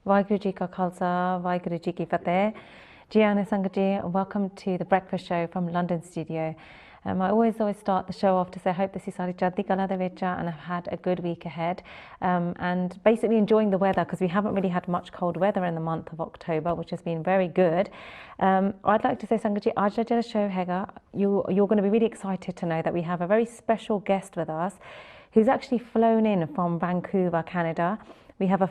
Waheguru Ji Ka Khalsa, Waheguru Ji Ki Fateh. Ji Anand Sangat Ji, welcome to the breakfast show from London studio. I always start the show off to say I hope this is Sari Chaddi Kala de Vecha and I've had a good week ahead. And basically enjoying the weather because we haven't really had much cold weather in the month of October, which has been very good. I'd like to say Sangat Ji, aaj da jehda show hega, you're going to be really excited to know that we have a very special guest with us who's actually flown in from Vancouver, Canada. We have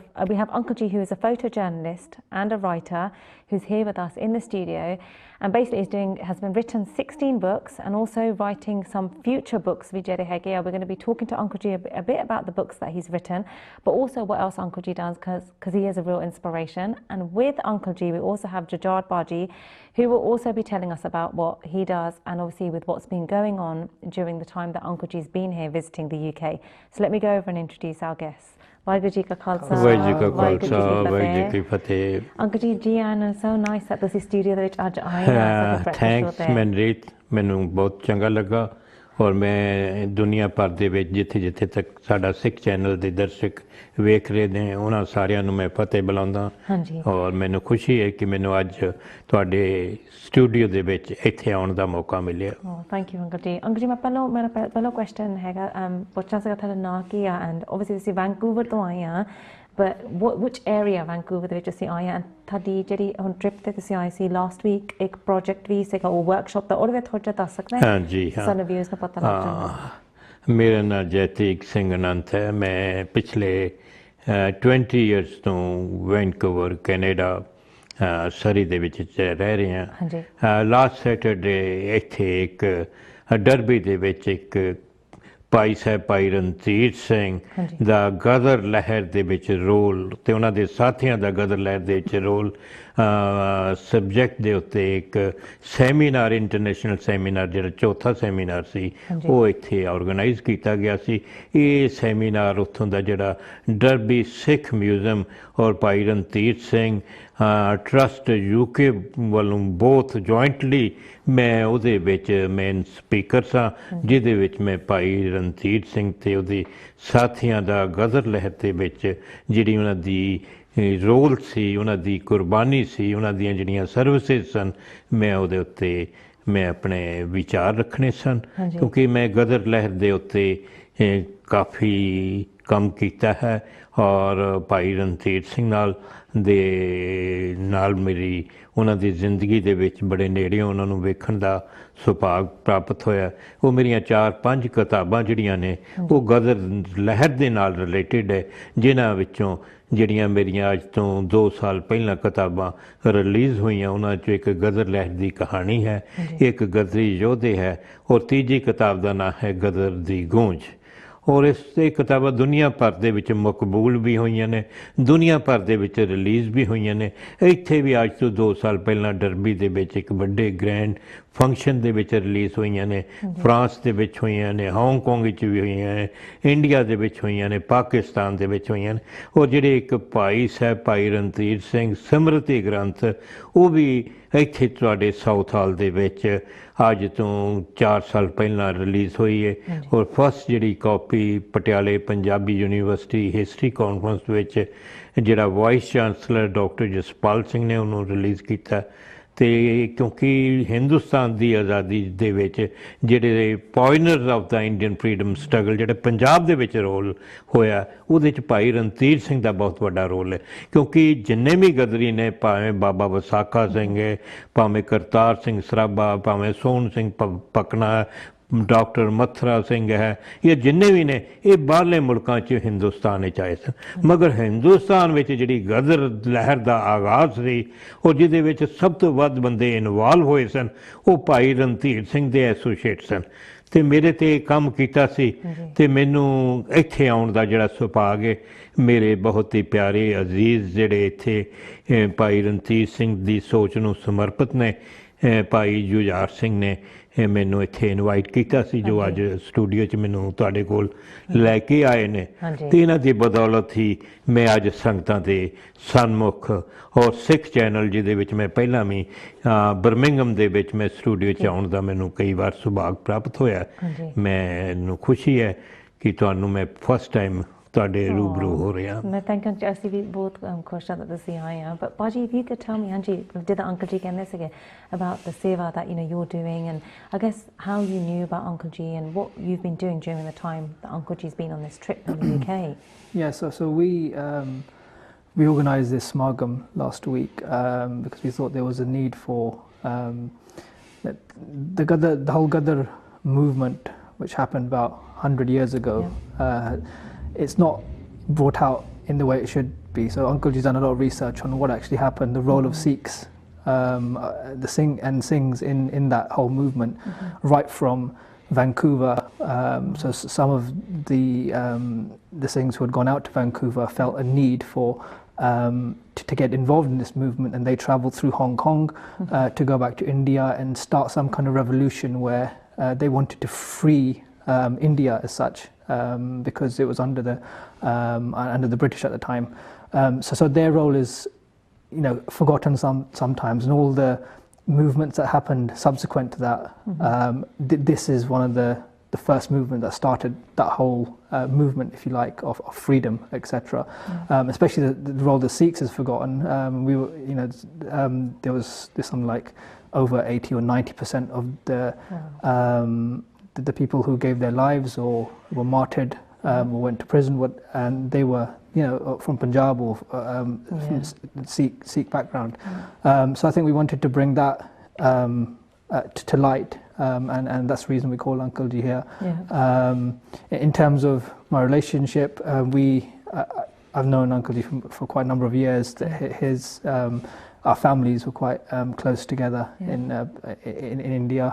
Uncle G, who is a photojournalist and a writer, who's here with us in the studio, and basically has been written 16 books and also writing some future books. We're going to be talking to Uncle G a bit about the books that he's written, but also what else Uncle G does, because he is a real inspiration. And with Uncle G, we also have Jujhar Baji, who will also be telling us about what he does and obviously with what's been going on during the time that Uncle G's been here visiting the UK. So let me go over and introduce our guests. Waheguru Ji Ka Khalsa, Waheguru Ji Ki Fateh. Uncle Ji, Ji Anand, so nice that ਤੁਸੀਂ studio ਦੇ ਵਿੱਚ ਅੱਜ ਆਏ ਆ। Thanks Manreet, ਮੈਨੂੰ ਬਹੁਤ ਚੰਗਾ ਲੱਗਾ ਔਰ ਮੈਂ ਦੁਨੀਆ ਭਰ ਦੇ ਵਿੱਚ ਜਿੱਥੇ ਤੱਕ ਸਾਡਾ ਸਿੱਖ ਚੈਨਲ ਦੇ ਦਰਸ਼ਕ ਵੇਖ ਰਹੇ ਨੇ ਉਹਨਾਂ ਸਾਰਿਆਂ ਨੂੰ ਮੈਂ ਫਤਿਹ ਬੁਲਾਉਂਦਾ। ਹਾਂਜੀ। ਔਰ ਮੈਨੂੰ ਖੁਸ਼ੀ ਹੈ ਕਿ ਮੈਨੂੰ ਅੱਜ ਤੁਹਾਡੇ ਸਟੂਡੀਓ ਦੇ ਵਿੱਚ ਇੱਥੇ ਆਉਣ ਦਾ ਮੌਕਾ ਮਿਲਿਆ। ਥੈਂਕ ਯੂ ਅੰਕਲ ਜੀ। ਅੰਕਲ ਜੀ ਮੇਰਾ ਪਹਿਲਾ ਕੁਐਸਚਨ ਹੈਗਾ, ਪੁੱਛਣਾ ਸੀਗਾ ਤੁਹਾਡਾ ਨਾਂ ਕੀ ਆ ਐਂਡ ਓਬਵੀਅਸਲੀ ਤੁਸੀਂ ਵੈਨਕੂਵਰ ਤੋਂ ਆਏ ਆ, but which area ਵੈਨਕੂਵਰ ਦੇ ਵਿੱਚ ਤੁਸੀਂ ਆਏ ਆ? ਤੁਹਾਡੀ ਜਿਹੜੀ ਹੁਣ ਟ੍ਰਿਪ ਤੇ ਤੁਸੀਂ ਆਏ ਸੀ ਲਾਸਟ ਵੀਕ, ਇੱਕ ਪ੍ਰੋਜੈਕਟ ਵੀ ਸੀਗਾ ਉਹ ਵਰਕਸ਼ਾਪ ਦਾ, ਉਹਦੇ ਵਿੱਚ ਥੋੜਾ ਦੱਸ ਸਕਦੇ ਹੋ? ਹਾਂਜੀ ਹਾਂ, ਸਾਨੂੰ ਵਿਊਜ਼ ਨੂੰ ਪਤਾ ਲੱਗ ਜਾਏ। ਮੇਰਾ ਨਾਮ ਜੈਤੇਗ ਸਿੰਘ ਅਨੰਤ ਹੈ। ਮੈਂ ਪਿਛਲੇ 20 ਇਅਰਸ ਤੋਂ ਵੈਨਕੂਵਰ ਕੈਨੇਡਾ ਸਰੀ ਦੇ ਵਿੱਚ ਰਹਿ ਰਹੇ ਹਾਂ। ਲਾਸਟ ਸੈਟਰਡੇ ਇੱਥੇ ਇੱਕ ਡਰਬੀ ਦੇ ਵਿੱਚ ਇੱਕ ਭਾਈ ਸਾਹਿਬ ਭਾਈ ਰਣਧੀਰ ਸਿੰਘ ਦਾ ਗਦਰ ਲਹਿਰ ਦੇ ਵਿੱਚ ਰੋਲ ਅਤੇ ਉਹਨਾਂ ਦੇ ਸਾਥੀਆਂ ਦਾ ਗਦਰ ਲਹਿਰ ਦੇ ਵਿੱਚ ਰੋਲ ਸਬਜੈਕਟ ਦੇ ਉੱਤੇ ਇੱਕ ਸੈਮੀਨਾਰ, ਇੰਟਰਨੈਸ਼ਨਲ ਸੈਮੀਨਾਰ, ਜਿਹੜਾ ਚੌਥਾ ਸੈਮੀਨਾਰ ਸੀ ਉਹ ਇੱਥੇ ਔਰਗਨਾਈਜ਼ ਕੀਤਾ ਗਿਆ ਸੀ। ਇਹ ਸੈਮੀਨਾਰ ਉੱਥੋਂ ਦਾ ਜਿਹੜਾ ਡਰਬੀ ਸਿੱਖ ਮਿਊਜ਼ੀਅਮ ਔਰ ਭਾਈ ਰਣਧੀਰ ਸਿੰਘ ਟਰਸਟ UK ਵੱਲੋਂ ਬੋਥ ਜੁਆਇੰਟਲੀ ਮੈਂ ਉਹਦੇ ਵਿੱਚ ਮੇਨ ਸਪੀਕਰ ਸਾਂ, ਜਿਹਦੇ ਵਿੱਚ ਮੈਂ ਭਾਈ ਰਣਧੀਰ ਸਿੰਘ ਅਤੇ ਉਹਦੇ ਸਾਥੀਆਂ ਦਾ ਗਦਰ ਲਹਿਰ ਦੇ ਵਿੱਚ ਜਿਹੜੀ ਉਹਨਾਂ ਦੀ ਰੋਲ ਸੀ, ਉਹਨਾਂ ਦੀ ਕੁਰਬਾਨੀ ਸੀ, ਉਹਨਾਂ ਦੀਆਂ ਜਿਹੜੀਆਂ ਸਰਵਿਸਿਜ਼ ਸਨ, ਮੈਂ ਉਹਦੇ ਉੱਤੇ ਮੈਂ ਆਪਣੇ ਵਿਚਾਰ ਰੱਖਣੇ ਸਨ। ਕਿਉਂਕਿ ਮੈਂ ਗਦਰ ਲਹਿਰ ਦੇ ਉੱਤੇ ਕਾਫੀ ਕੰਮ ਕੀਤਾ ਹੈ ਔਰ ਭਾਈ ਰਣਧੀਰ ਸਿੰਘ ਨਾਲ ਮੇਰੀ ਉਹਨਾਂ ਦੀ ਜ਼ਿੰਦਗੀ ਦੇ ਵਿੱਚ ਬੜੇ ਨੇੜਿਓਂ ਉਹਨਾਂ ਨੂੰ ਵੇਖਣ ਦਾ ਸੁਭਾਗ ਪ੍ਰਾਪਤ ਹੋਇਆ। ਉਹ ਮੇਰੀਆਂ 4-5 ਕਿਤਾਬਾਂ ਜਿਹੜੀਆਂ ਨੇ ਉਹ ਗਦਰ ਲਹਿਰ ਦੇ ਨਾਲ ਰਿਲੇਟਿਡ ਹੈ, ਜਿਨ੍ਹਾਂ ਵਿੱਚੋਂ ਜਿਹੜੀਆਂ ਮੇਰੀਆਂ ਅੱਜ ਤੋਂ 2 ਸਾਲ ਪਹਿਲਾਂ ਕਿਤਾਬਾਂ ਰਿਲੀਜ਼ ਹੋਈਆਂ ਉਹਨਾਂ 'ਚੋਂ ਇੱਕ ਗਦਰ ਲਹਿਰ ਦੀ ਕਹਾਣੀ ਹੈ, ਇੱਕ ਗਦਰੀ ਯੋਧੇ ਹੈ ਔਰ ਤੀਜੀ ਕਿਤਾਬ ਦਾ ਨਾਂ ਹੈ ਗਦਰ ਦੀ ਗੂੰਜ। ਔਰ ਇਸ ਕਿਤਾਬਾਂ ਦੁਨੀਆ ਭਰ ਦੇ ਵਿੱਚ ਮਕਬੂਲ ਵੀ ਹੋਈਆਂ ਨੇ, ਦੁਨੀਆ ਭਰ ਦੇ ਵਿੱਚ ਰਿਲੀਜ਼ ਵੀ ਹੋਈਆਂ ਨੇ। ਇੱਥੇ ਵੀ ਅੱਜ ਤੋਂ 2 ਸਾਲ ਪਹਿਲਾਂ ਡਰਬੀ ਦੇ ਵਿੱਚ ਇੱਕ ਵੱਡੇ ਗ੍ਰੈਂਡ ਫੰਕਸ਼ਨ ਦੇ ਵਿੱਚ ਰਿਲੀਜ਼ ਹੋਈਆਂ ਨੇ, ਫਰਾਂਸ ਦੇ ਵਿੱਚ ਹੋਈਆਂ ਨੇ, ਹਾਂਗਕਾਂਗ ਵਿੱਚ ਵੀ ਹੋਈਆਂ ਨੇ, ਇੰਡੀਆ ਦੇ ਵਿੱਚ ਹੋਈਆਂ ਨੇ, ਪਾਕਿਸਤਾਨ ਦੇ ਵਿੱਚ ਹੋਈਆਂ ਨੇ। ਔਰ ਜਿਹੜੇ ਇੱਕ ਭਾਈ ਸਾਹਿਬ ਭਾਈ ਰਣਧੀਰ ਸਿੰਘ ਸਿਮਰਤੀ ਗ੍ਰੰਥ, ਉਹ ਵੀ ਇੱਥੇ ਤੁਹਾਡੇ ਸਾਊਥ ਹਾਲ ਦੇ ਵਿੱਚ ਅੱਜ ਤੋਂ 4 ਸਾਲ ਪਹਿਲਾਂ ਰਿਲੀਜ਼ ਹੋਈ ਹੈ। ਔਰ ਫਸਟ ਜਿਹੜੀ ਕਾਪੀ ਪਟਿਆਲੇ ਪੰਜਾਬੀ ਯੂਨੀਵਰਸਿਟੀ ਹਿਸਟਰੀ ਕਾਨਫਰੰਸ ਵਿੱਚ ਜਿਹੜਾ vice chancellor doctor Jaspal Singh ਨੇ ਉਹਨੂੰ ਰਿਲੀਜ਼ ਕੀਤਾ। ਅਤੇ ਕਿਉਂਕਿ ਹਿੰਦੁਸਤਾਨ ਦੀ ਆਜ਼ਾਦੀ ਦੇ ਵਿੱਚ ਜਿਹੜੇ pioneers of the Indian freedom struggle ਜਿਹੜੇ ਪੰਜਾਬ ਦੇ ਵਿੱਚ ਰੋਲ ਹੋਇਆ, ਉਹਦੇ 'ਚ ਭਾਈ ਰਣਧੀਰ ਸਿੰਘ ਦਾ ਬਹੁਤ ਵੱਡਾ ਰੋਲ ਹੈ। ਕਿਉਂਕਿ ਜਿੰਨੇ ਵੀ ਗਦਰੀ ਨੇ, ਭਾਵੇਂ ਬਾਬਾ ਵਿਸਾਖਾ ਸਿੰਘ ਹੈ, ਭਾਵੇਂ ਕਰਤਾਰ ਸਿੰਘ ਸਰਾਭਾ, ਭਾਵੇਂ ਸੋਹਣ ਸਿੰਘ ਪਕਣਾ, ਡਾਕਟਰ ਮਥੁਰਾ ਸਿੰਘ ਹੈ, ਇਹ ਜਿੰਨੇ ਵੀ ਨੇ ਇਹ ਬਾਹਰਲੇ ਮੁਲਕਾਂ 'ਚ ਹਿੰਦੁਸਤਾਨ ਵਿੱਚ ਆਏ ਸਨ, ਮਗਰ ਹਿੰਦੁਸਤਾਨ ਵਿੱਚ ਜਿਹੜੀ ਗਦਰ ਲਹਿਰ ਦਾ ਆਗਾਜ਼ ਸੀ ਉਹ ਜਿਹਦੇ ਵਿੱਚ ਸਭ ਤੋਂ ਵੱਧ ਬੰਦੇ ਇਨਵੋਲਵ ਹੋਏ ਸਨ ਉਹ ਭਾਈ ਰਣਧੀਰ ਸਿੰਘ ਦੇ ਐਸੋਸੀਏਟ ਸਨ ਅਤੇ ਮੇਰੇ 'ਤੇ ਕੰਮ ਕੀਤਾ ਸੀ। ਅਤੇ ਮੈਨੂੰ ਇੱਥੇ ਆਉਣ ਦਾ ਜਿਹੜਾ ਸੁਭਾਗ ਹੈ, ਮੇਰੇ ਬਹੁਤ ਹੀ ਪਿਆਰੇ ਅਜ਼ੀਜ਼ ਜਿਹੜੇ ਇੱਥੇ ਭਾਈ ਰਣਧੀਰ ਸਿੰਘ ਦੀ ਸੋਚ ਨੂੰ ਸਮਰਪਿਤ ਨੇ, ਭਾਈ ਜੁਝਾਰ ਸਿੰਘ ਨੇ ਮੈਨੂੰ ਇੱਥੇ ਇਨਵਾਈਟ ਕੀਤਾ ਸੀ, ਜੋ ਅੱਜ ਸਟੂਡੀਓ 'ਚ ਮੈਨੂੰ ਤੁਹਾਡੇ ਕੋਲ ਲੈ ਕੇ ਆਏ ਨੇ। ਅਤੇ ਇਹਨਾਂ ਦੀ ਬਦੌਲਤ ਹੀ ਮੈਂ ਅੱਜ ਸੰਗਤਾਂ ਦੇ ਸਨਮੁਖ ਔਰ ਸਿੱਖ ਚੈਨਲ, ਜਿਹਦੇ ਵਿੱਚ ਮੈਂ ਪਹਿਲਾਂ ਵੀ ਬਰਮਿੰਘਮ ਦੇ ਵਿੱਚ ਮੈਂ ਸਟੂਡੀਓ 'ਚ ਆਉਣ ਦਾ ਮੈਨੂੰ ਕਈ ਵਾਰ ਸੁਭਾਗ ਪ੍ਰਾਪਤ ਹੋਇਆ। ਮੈਨੂੰ ਖੁਸ਼ੀ ਹੈ ਕਿ ਤੁਹਾਨੂੰ ਮੈਂ ਫਸਟ ਟਾਈਮ ਤੁਹਾਡੇ ਰੂਬਰੂ ਹੋ ਰਿਹਾ। ਮੈਂ ਥੈਂਕ ਯੂ, ਅਸੀਂ ਵੀ ਬਹੁਤ ਖੁਸ਼ ਹਾਂ that ਤੁਸੀਂ ਆਏ ਆ। But Baji, if you could tell me, ਹਾਂਜੀ, ਜਿੱਦਾਂ ਅੰਕਲ ਜੀ ਕਹਿੰਦੇ ਸੀਗੇ about the seva that you're doing, and I guess how you knew about Uncle Ji and what you've been doing during the time that Uncle Ji's been on this trip in the UK. Yeah, so we organised this smargam last week because we thought there was a need for the whole Gadar movement, which happened about 100 years ago. It's not brought out in the way it should be. So Uncle Ji's done a lot of research on what actually happened, the role of Sikhs, the Singhs in that whole movement, right from Vancouver. So some of the Singhs who had gone out to Vancouver felt a need for to get involved in this movement, and they travelled through Hong Kong to go back to India and start some kind of revolution where they wanted to free India as such, because it was under the British at the time. So their role is, forgotten sometimes, and all the movements that happened subsequent to that. This is one of the first movement that started that whole movement, if you like, of freedom, etc. Especially the role the Sikhs is forgotten. We were, there was something like over 80 or 90% of the people who gave their lives or were martyred or went to prison, and they were, from Punjab or from Sikh background. So I think we wanted to bring that to light, and that's the reason we call Uncle Ji here. In terms of my relationship, I've known Uncle Ji for quite a number of years. Our families were quite close together in India.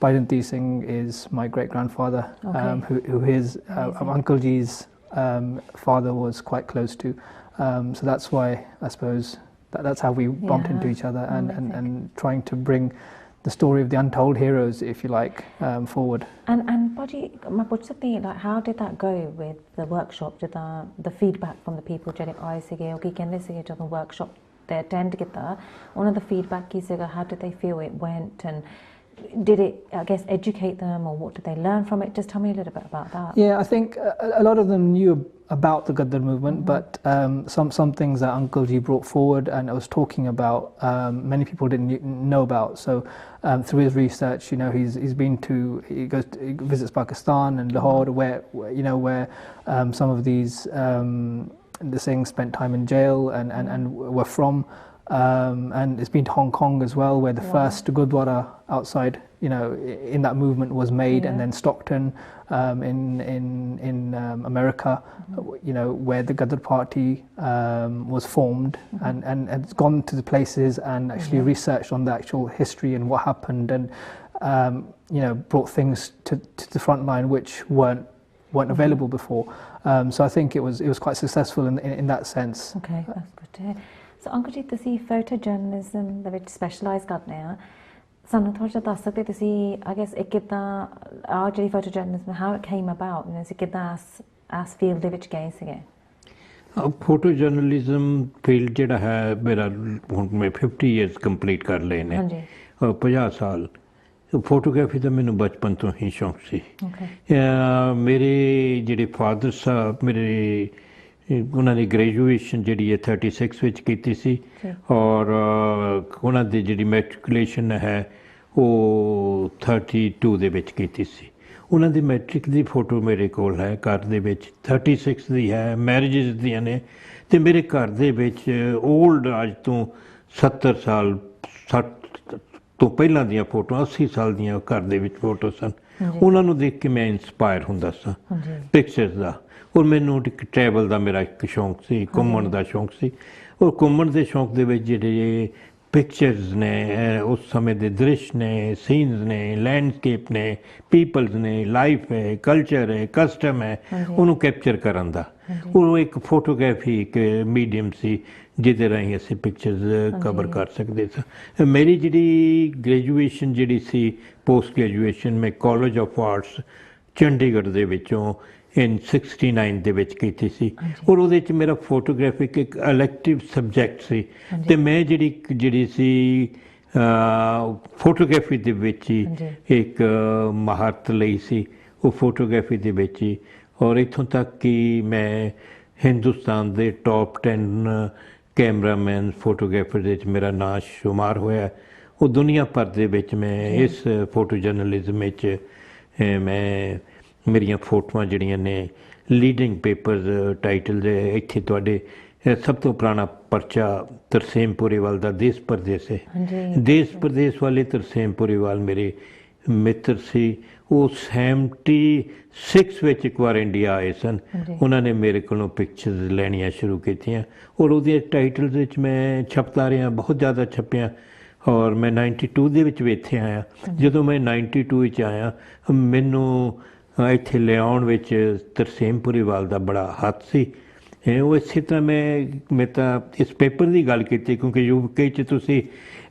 Baijanti Singh is my great grandfather, who his Uncle Ji's father was quite close to. So that's why I suppose that's how we bumped into each other, and trying to bring the story of the untold heroes, if you like, forward. And Baji, मैं पूछ सकती हूँ, like, how did that go with the workshop? The feedback from the people ਜਿਹੜੇ ਆਏ ਸੀਗੇ, ਉਹ ਕੀ ਕਹਿੰਦੇ ਸੀਗੇ ਜਦੋਂ workshop they attend ਕੀਤਾ, ਉਹਨਾਂ ਦਾ feedback ਕੀ ਸੀਗਾ? How did they feel it went, and did it, I guess, educate them, or what did they learn from it? Just tell me a little bit about that. Yeah, I think a lot of them knew about the Gadar movement, but some things that Uncle Ji brought forward and I was talking about, many people didn't know about. So through his research, he visits Pakistan and Lahore, where some of these the Singhs spent time in jail and were from. And it's been to Hong Kong as well, where the first Gurdwara outside, in that movement was made, and then Stockton in America, where the Gadar Party was formed, and it's gone to the places and actually researched on the actual history and what happened, and brought things to the front line which weren't available before. So I think it was quite successful in that sense. Okay, that's good to hear. So Uncle Ji, ਤੁਸੀਂ photojournalism ਦੇ ਵਿੱਚ specialise ਕਰਦੇ ਆ, ਸਾਨੂੰ ਥੋੜਾ ਜਿਹਾ ਦੱਸ ਸਕਦੇ ਤੁਸੀਂ, I guess, ਇਹ ਕਿੱਦਾਂ ਆ ਜਿਹੜੀ photojournalism, how it came about, ਅਸੀਂ ਕਿੱਦਾਂ ਇਸ ਫੀਲਡ ਦੇ ਵਿੱਚ ਗਏ ਸੀਗੇ? ਫੋਟੋ ਜਰਨਲਿਜ਼ਮ ਫੀਲਡ ਜਿਹੜਾ ਹੈ, ਮੇਰਾ ਹੁਣ ਮੈਂ 50 ਇਅਰਸ ਕੰਪਲੀਟ ਕਰ ਲਏ ਨੇ, 50 ਸਾਲ। ਫੋਟੋਗ੍ਰਾਫੀ ਦਾ ਮੈਨੂੰ ਬਚਪਨ ਤੋਂ ਹੀ ਸ਼ੌਂਕ ਸੀ। ਮੇਰੇ ਜਿਹੜੇ ਫਾਦਰ ਸਾਹਿਬ, ਉਹਨਾਂ ਦੀ ਗ੍ਰੈਜੂਏਸ਼ਨ ਜਿਹੜੀ ਹੈ 36 ਵਿੱਚ ਕੀਤੀ ਸੀ, ਔਰ ਉਹਨਾਂ ਦੀ ਜਿਹੜੀ ਮੈਟ੍ਰਿਕੂਲੇਸ਼ਨ ਹੈ ਉਹ 32 ਦੇ ਵਿੱਚ ਕੀਤੀ ਸੀ। ਉਹਨਾਂ ਦੀ ਮੈਟ੍ਰਿਕ ਦੀ ਫੋਟੋ ਮੇਰੇ ਕੋਲ ਹੈ ਘਰ ਦੇ ਵਿੱਚ, 36 ਦੀ ਹੈ, ਮੈਰਿਜਸ ਦੀਆਂ ਨੇ, ਅਤੇ ਮੇਰੇ ਘਰ ਦੇ ਵਿੱਚ ਓਲਡ ਅੱਜ ਤੋਂ 70 ਸਾਲ 60 ਤੋਂ ਪਹਿਲਾਂ ਦੀਆਂ ਫੋਟੋਆਂ, 80 ਸਾਲ ਦੀਆਂ ਘਰ ਦੇ ਵਿੱਚ ਫੋਟੋ ਸਨ। ਉਹਨਾਂ ਨੂੰ ਦੇਖ ਕੇ ਮੈਂ ਇੰਸਪਾਇਰ ਹੁੰਦਾ ਸਾਂ ਪਿਕਚਰਸ ਦਾ। ਔਰ ਮੈਨੂੰ ਟਰੈਵਲ ਦਾ ਮੇਰਾ ਇੱਕ ਸ਼ੌਂਕ ਸੀ, ਘੁੰਮਣ ਦਾ ਸ਼ੌਂਕ ਸੀ, ਔਰ ਘੁੰਮਣ ਦੇ ਸ਼ੌਂਕ ਦੇ ਵਿੱਚ ਜਿਹੜੇ ਪਿਕਚਰਸ ਨੇ, ਉਸ ਸਮੇਂ ਦੇ ਦ੍ਰਿਸ਼ ਨੇ, ਸੀਨਸ ਨੇ, ਲੈਂਡਸਕੇਪ ਨੇ, ਪੀਪਲਸ ਨੇ, ਲਾਈਫ ਹੈ, ਕਲਚਰ ਹੈ, ਕਸਟਮ ਹੈ, ਉਹਨੂੰ ਕੈਪਚਰ ਕਰਨ ਦਾ। ਉਹ ਇੱਕ ਫੋਟੋਗ੍ਰਾਫੀ ਇੱਕ ਮੀਡੀਅਮ ਸੀ ਜਿਹਦੇ ਰਾਹੀਂ ਅਸੀਂ ਪਿਕਚਰਸ ਕਵਰ ਕਰ ਸਕਦੇ ਸਾਂ। ਮੇਰੀ ਜਿਹੜੀ ਗ੍ਰੈਜੂਏਸ਼ਨ ਜਿਹੜੀ ਸੀ, ਪੋਸਟ ਗ੍ਰੈਜੂਏਸ਼ਨ, ਮੈਂ ਕਾਲਜ ਆਫ ਆਰਟਸ ਚੰਡੀਗੜ੍ਹ ਦੇ ਵਿੱਚੋਂ in 69 ਦੇ ਵਿੱਚ ਕੀਤੀ ਸੀ, ਔਰ ਉਹਦੇ 'ਚ ਮੇਰਾ ਫੋਟੋਗ੍ਰਾਫਿਕ ਇੱਕ ਇਲੈਕਟਿਵ ਸਬਜੈਕਟ ਸੀ, ਅਤੇ ਮੈਂ ਜਿਹੜੀ ਸੀ ਫੋਟੋਗ੍ਰਾਫੀ ਦੇ ਵਿੱਚ ਹੀ ਇੱਕ ਮਹਾਰਤ ਲਈ ਸੀ, ਉਹ ਫੋਟੋਗ੍ਰਾਫੀ ਦੇ ਵਿੱਚ ਹੀ। ਔਰ ਇੱਥੋਂ ਤੱਕ ਕਿ ਮੈਂ ਹਿੰਦੁਸਤਾਨ ਦੇ ਟੌਪ 10 ਕੈਮਰਾਮੈਨ ਫੋਟੋਗ੍ਰਾਫਰ ਦੇ ਵਿੱਚ ਮੇਰਾ ਨਾਂ ਸ਼ੁਮਾਰ ਹੋਇਆ। ਉਹ ਦੁਨੀਆ ਭਰ ਦੇ ਵਿੱਚ ਮੈਂ ਇਸ ਫੋਟੋ ਜਰਨਲਿਜ਼ਮ ਵਿੱਚ ਮੈਂ ਮੇਰੀਆਂ ਫੋਟੋਆਂ ਜਿਹੜੀਆਂ ਨੇ ਲੀਡਿੰਗ ਪੇਪਰਸ ਟਾਈਟਲ ਦੇ ਇੱਥੇ ਤੁਹਾਡੇ ਸਭ ਤੋਂ ਪੁਰਾਣਾ ਪਰਚਾ ਤਰਸੇਮ ਪੁਰੀਵਾਲ ਦਾ ਦੇਸ਼ ਪਰਦੇਸ ਹੈ। ਦੇਸ਼ ਪਰਦੇਸ ਵਾਲੇ ਤਰਸੇਮ ਪੁਰੀਵਾਲ ਮੇਰੇ ਮਿੱਤਰ ਸੀ। ਉਹ 76 ਵਿੱਚ ਇੱਕ ਵਾਰ ਇੰਡੀਆ ਆਏ ਸਨ। ਉਹਨਾਂ ਨੇ ਮੇਰੇ ਕੋਲੋਂ ਪਿਕਚਰਸ ਲੈਣੀਆਂ ਸ਼ੁਰੂ ਕੀਤੀਆਂ ਔਰ ਉਹਦੇ ਟਾਈਟਲਸ ਵਿੱਚ ਮੈਂ ਛਪਦਾ ਰਿਹਾ, ਬਹੁਤ ਜ਼ਿਆਦਾ ਛਪਿਆ। ਔਰ ਮੈਂ 92 ਦੇ ਵਿੱਚ ਵੀ ਇੱਥੇ ਆਇਆ। ਜਦੋਂ ਮੈਂ 92 ਵਿੱਚ ਆਇਆ, ਮੈਨੂੰ ਇੱਥੇ ਲਿਆਉਣ ਵਿੱਚ ਤਰਸੇਮ ਪੁਰੀਵਾਲ ਦਾ ਬੜਾ ਹੱਥ ਸੀ। ਉਹ ਇਸੇ ਤਰ੍ਹਾਂ ਮੈਂ ਤਾਂ ਇਸ ਪੇਪਰ ਦੀ ਗੱਲ ਕੀਤੀ ਕਿਉਂਕਿ UK 'ਚ ਤੁਸੀਂ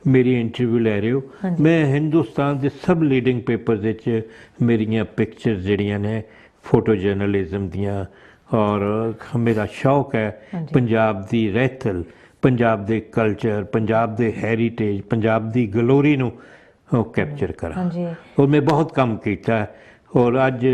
ਮੇਰੀ ਇੰਟਰਵਿਊ ਲੈ ਰਹੇ ਹੋ। ਮੈਂ ਹਿੰਦੁਸਤਾਨ ਦੇ ਸਭ ਲੀਡਿੰਗ ਪੇਪਰ ਵਿੱਚ ਮੇਰੀਆਂ ਪਿਕਚਰਸ ਜਿਹੜੀਆਂ ਨੇ ਫੋਟੋ ਜਰਨਲਿਜ਼ਮ ਦੀਆਂ, ਔਰ ਮੇਰਾ ਸ਼ੌਕ ਹੈ ਪੰਜਾਬ ਦੀ ਰਹਿਤਲ, ਪੰਜਾਬ ਦੇ ਕਲਚਰ, ਪੰਜਾਬ ਦੇ ਹੈਰੀਟੇਜ, ਪੰਜਾਬ ਦੀ ਗਲੋਰੀ ਨੂੰ ਕੈਪਚਰ ਕਰਾਂ। ਔਰ ਮੈਂ ਬਹੁਤ ਕੰਮ ਕੀਤਾ ਔਰ ਅੱਜ